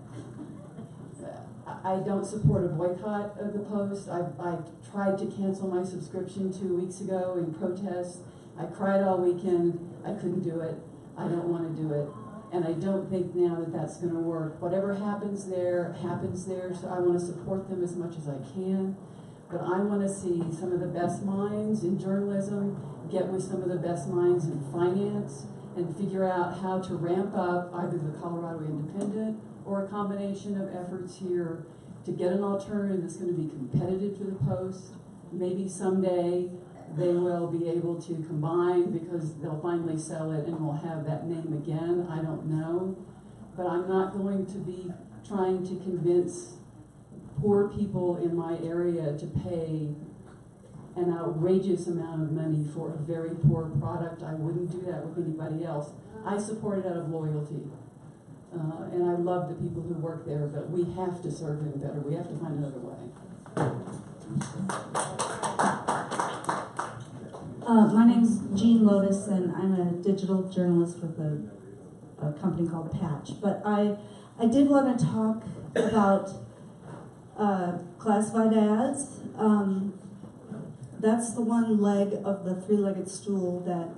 I don't support a boycott of the Post. I tried to cancel my subscription 2 weeks ago in protest. I cried all weekend. I couldn't do it. I don't want to do it. And I don't think now that that's going to work. Whatever happens there, so I want to support them as much as I can. But I want to see some of the best minds in journalism get with some of the best minds in finance and figure out how to ramp up either the Colorado Independent or a combination of efforts here to get an alternative that's going to be competitive to the Post. Maybe someday they will be able to combine because they'll finally sell it and we'll have that name again. I don't know. But I'm not going to be trying to convince poor people in my area to pay an outrageous amount of money for a very poor product. I wouldn't do that with anybody else. I support it out of loyalty. And I love the people who work there, but we have to serve him better. We have to find another way. My name's Jean Lotus, and I'm a digital journalist with a company called Patch. But I did want to talk about classified ads. That's the one leg of the three-legged stool that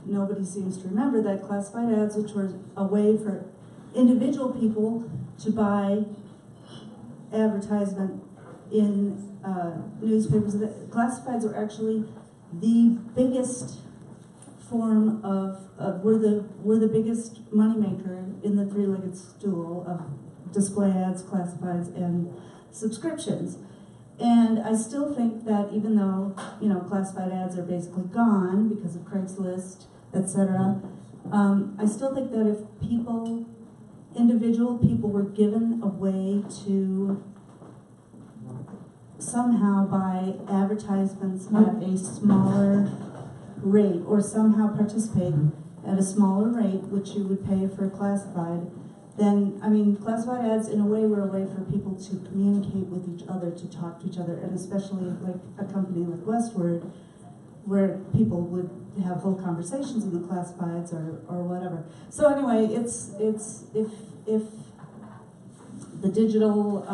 nobody seems to remember, that classified ads, which were a way for individual people to buy advertisement in newspapers. The classifieds are actually the biggest form of we're the biggest moneymaker in the three-legged stool of display ads, classifieds, and subscriptions. And I still think that even though, you know, classified ads are basically gone because of Craigslist, etc., I still think that if individual people were given a way to somehow buy advertisements at a smaller rate, or somehow participate at a smaller rate, which you would pay for classified, then, I mean, classified ads in a way were a way for people to communicate with each other, to talk to each other, and especially like a company like Westword, where people would have whole conversations in the classifieds or whatever. So anyway, it's if the digital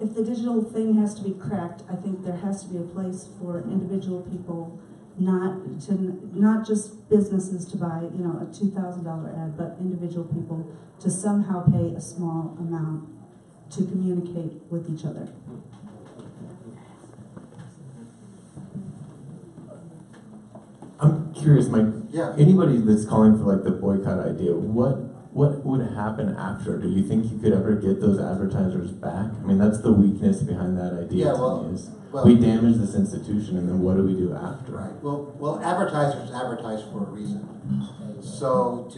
if the digital thing has to be cracked, I think there has to be a place for individual people, not just businesses to buy, you know, a $2,000 ad, but individual people to somehow pay a small amount to communicate with each other. I'm curious, Mike. Yeah. Anybody that's calling for like the boycott idea, what would happen after? Do you think you could ever get those advertisers back? I mean, that's the weakness behind that idea. Yeah, to me, is well, we damage this institution, and then what do we do after? Right. Well, advertisers advertise for a reason. So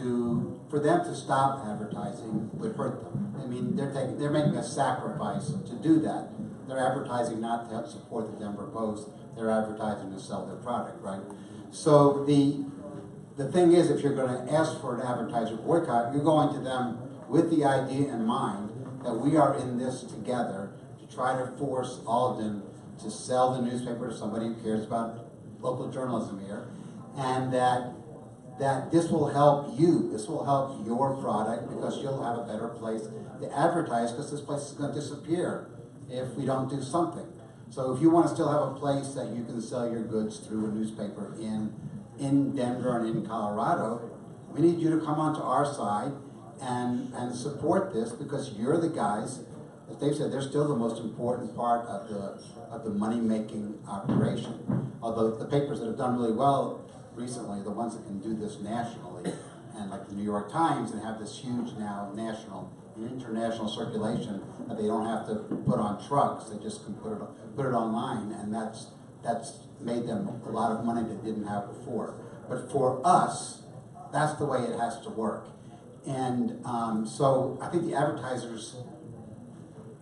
for them to stop advertising would hurt them. I mean, they're making a sacrifice to do that. They're advertising not to help support the Denver Post. They're advertising to sell their product, right? So the thing is, if you're going to ask for an advertiser boycott, you're going to them with the idea in mind that we are in this together to try to force Alden to sell the newspaper to somebody who cares about local journalism here, and that this will help you, this will help your product, because you'll have a better place to advertise, because this place is going to disappear if we don't do something. So if you want to still have a place that you can sell your goods through a newspaper in Denver and in Colorado, we need you to come onto our side and support this, because you're the guys, as Dave said, they're still the most important part of the money-making operation. Although the papers that have done really well recently are the ones that can do this nationally, and like the New York Times, and have this huge now national and international circulation that they don't have to put on trucks, they just can put it online, and that's made them a lot of money they didn't have before. But for us, that's the way it has to work. And so I think the advertisers,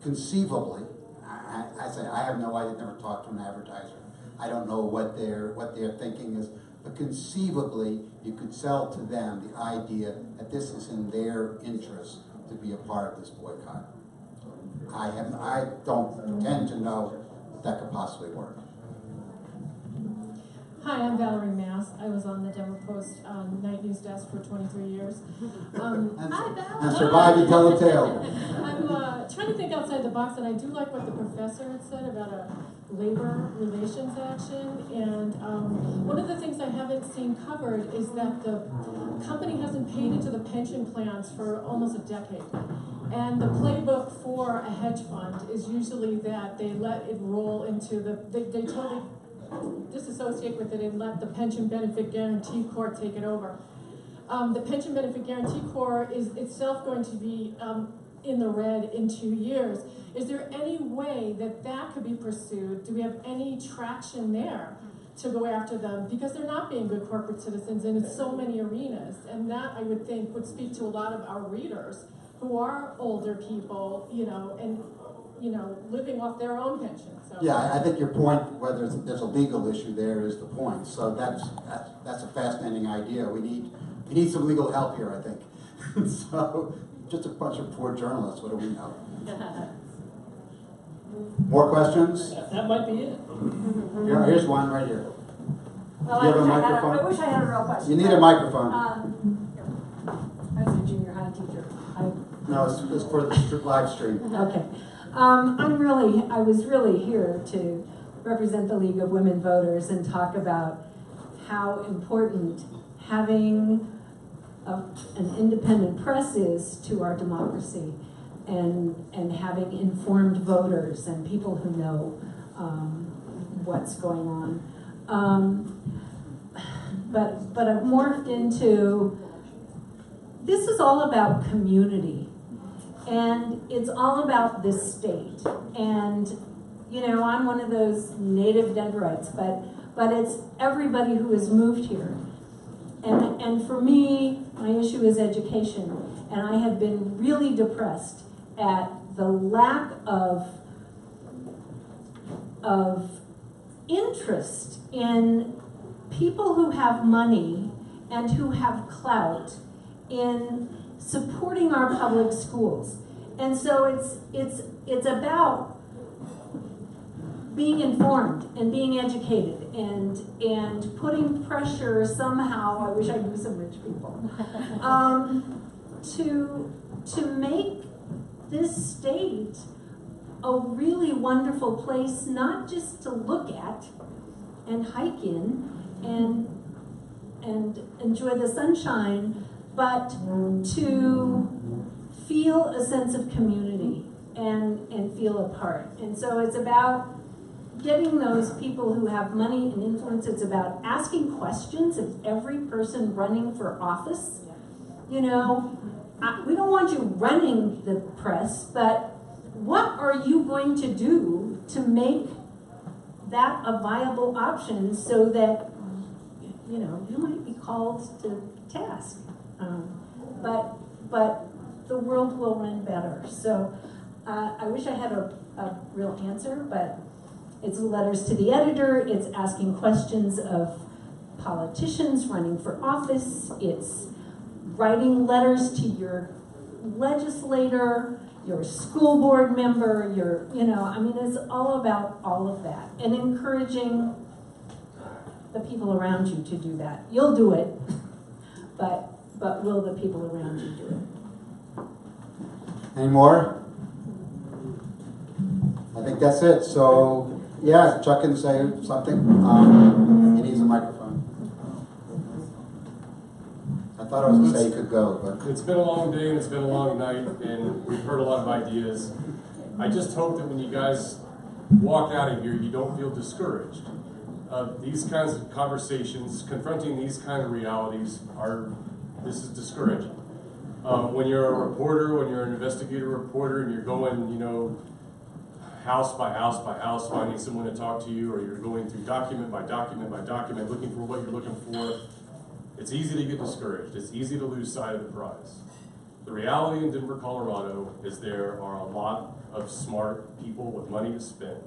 conceivably, I say I have no idea, I've never talked to an advertiser. I don't know what their thinking is, but conceivably you could sell to them the idea that this is in their interest to be a part of this boycott. I don't pretend to know if that could possibly work. Hi, I'm Valerie Mass. I was on the Denver Post night news desk for 23 years. Hi, Val. And survive to tell the tale. I'm trying to think outside the box, and I do like what the professor had said about a labor relations action. And one of the things I haven't seen covered is that the company hasn't paid into the pension plans for almost a decade. And the playbook for a hedge fund is usually that they let it roll into they totally disassociate with it and let the Pension Benefit Guarantee Corps take it over. The Pension Benefit Guarantee Corps is itself going to be in the red in 2 years. Is there any way that could be pursued? Do we have any traction there to go after them? Because they're not being good corporate citizens in so many arenas. And that, I would think, would speak to a lot of our readers who are older people, and living off their own pension. So. Yeah, I think your point, whether there's a legal issue there, is the point. So that's a fascinating idea. We need some legal help here, I think. So, just a bunch of poor journalists, what do we know? More questions? That might be it. Here's one right here. Well, Do you have a microphone? I wish I had a real question. You need a microphone. I was a junior high teacher. No, it's for the live stream. Okay. I was really here to represent the League of Women Voters and talk about how important having an independent press is to our democracy, and having informed voters and people who know what's going on. But I've morphed into, this is all about community, and it's all about this state. And you know, I'm one of those native Denverites, but it's everybody who has moved here. And for me, my issue is education, and I have been really depressed at the lack of interest in people who have money and who have clout in supporting our public schools. And so it's about being informed and being educated and putting pressure somehow, I wish I knew some rich people, to make this state a really wonderful place, not just to look at and hike in and enjoy the sunshine, but to feel a sense of community and feel a part. And so it's about getting those people who have money and influence. It's about asking questions of every person running for office. You know, we don't want you running the press, but what are you going to do to make that a viable option so that, you know, you might be called to task. But the world will run better. So I wish I had a real answer, but it's letters to the editor, it's asking questions of politicians running for office, it's writing letters to your legislator, your school board member, it's all about all of that. And encouraging the people around you to do that. You'll do it, but will the people around you do it? Any more? I think that's it. So, yeah, Chuck can say something. He needs a microphone. I thought I was going to say you could go, but it's been a long day and it's been a long night, and we've heard a lot of ideas. I just hope that when you guys walk out of here, you don't feel discouraged. These kinds of conversations, confronting these kind of realities, this is discouraging. When you're a reporter, when you're an investigative reporter, and you're going, house by house by house, finding someone to talk to you, or you're going through document by document by document, looking for what you're looking for, it's easy to get discouraged. It's easy to lose sight of the prize. The reality in Denver, Colorado is there are a lot of smart people with money to spend.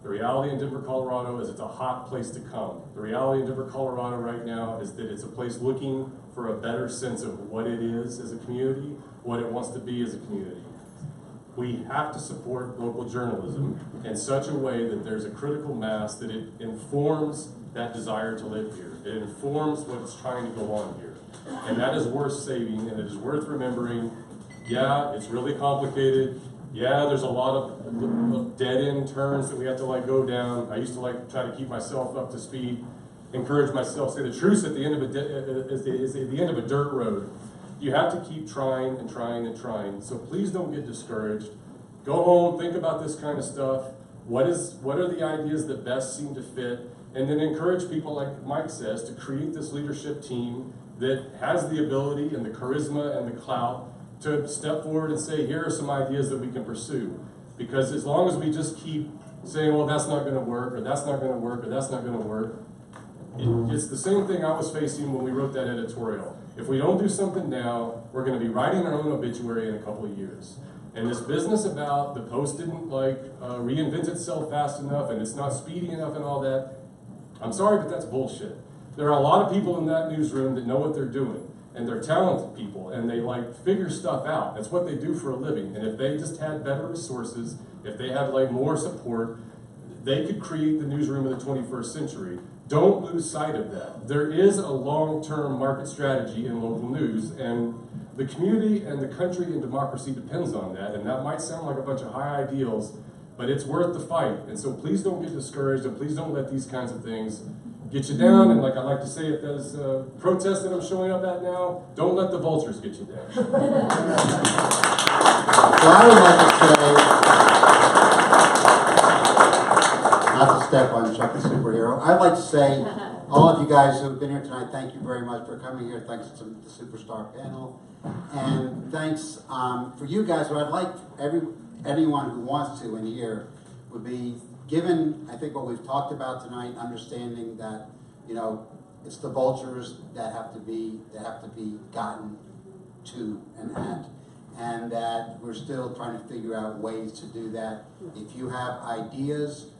The reality in Denver, Colorado is it's a hot place to come. The reality in Denver, Colorado right now is that it's a place looking for a better sense of what it is as a community, what it wants to be as a community. We have to support local journalism in such a way that there's a critical mass that it informs that desire to live here. It informs what's trying to go on here. And that is worth saving, and it is worth remembering. Yeah, it's really complicated. Yeah, there's a lot of dead-end turns that we have to go down. I used to try to keep myself up to speed, encourage myself, say the truth's at the end of is at the end of a dirt road. You have to keep trying and trying and trying. So please don't get discouraged. Go home, think about this kind of stuff. What are the ideas that best seem to fit? And then encourage people, like Mike says, to create this leadership team that has the ability and the charisma and the clout to step forward and say, here are some ideas that we can pursue. Because as long as we just keep saying, well, that's not going to work, or that's not going to work, or that's not going to work, it's the same thing I was facing when we wrote that editorial. If we don't do something now, we're going to be writing our own obituary in a couple of years. And this business about the Post didn't reinvent itself fast enough, and it's not speedy enough and all that, I'm sorry, but that's bullshit. There are a lot of people in that newsroom that know what they're doing. and they're talented people, and they like figure stuff out. That's what they do for a living. And if they just had better resources, if they had like more support, they could create the newsroom of the 21st century. Don't lose sight of that. There is a long-term market strategy in local news, and the community and the country and democracy depends on that. And that might sound like a bunch of high ideals, but it's worth the fight. And so please don't get discouraged, and please don't let these kinds of things get you down. And like I like to say at those protests that I'm showing up at now, don't let the vultures get you down. So I would like to say, not to step on Chuck the superhero, I'd like to say, all of you guys who have been here tonight, thank you very much for coming here. Thanks to the Superstar panel. And thanks for you guys. What I'd like anyone who wants to in here would be given, I think, what we've talked about tonight, understanding that, you know, it's the vultures that have to be gotten to and at, and that we're still trying to figure out ways to do that. If you have ideas,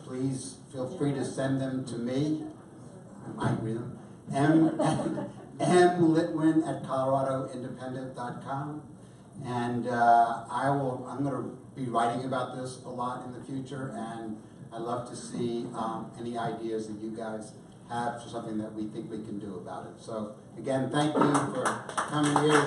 please feel free to send them to me. I might read them. Littwin@coloradoindependent.com, and I'm going to be writing about this a lot in the future, and I'd love to see any ideas that you guys have for something that we think we can do about it. So again, thank you for coming here.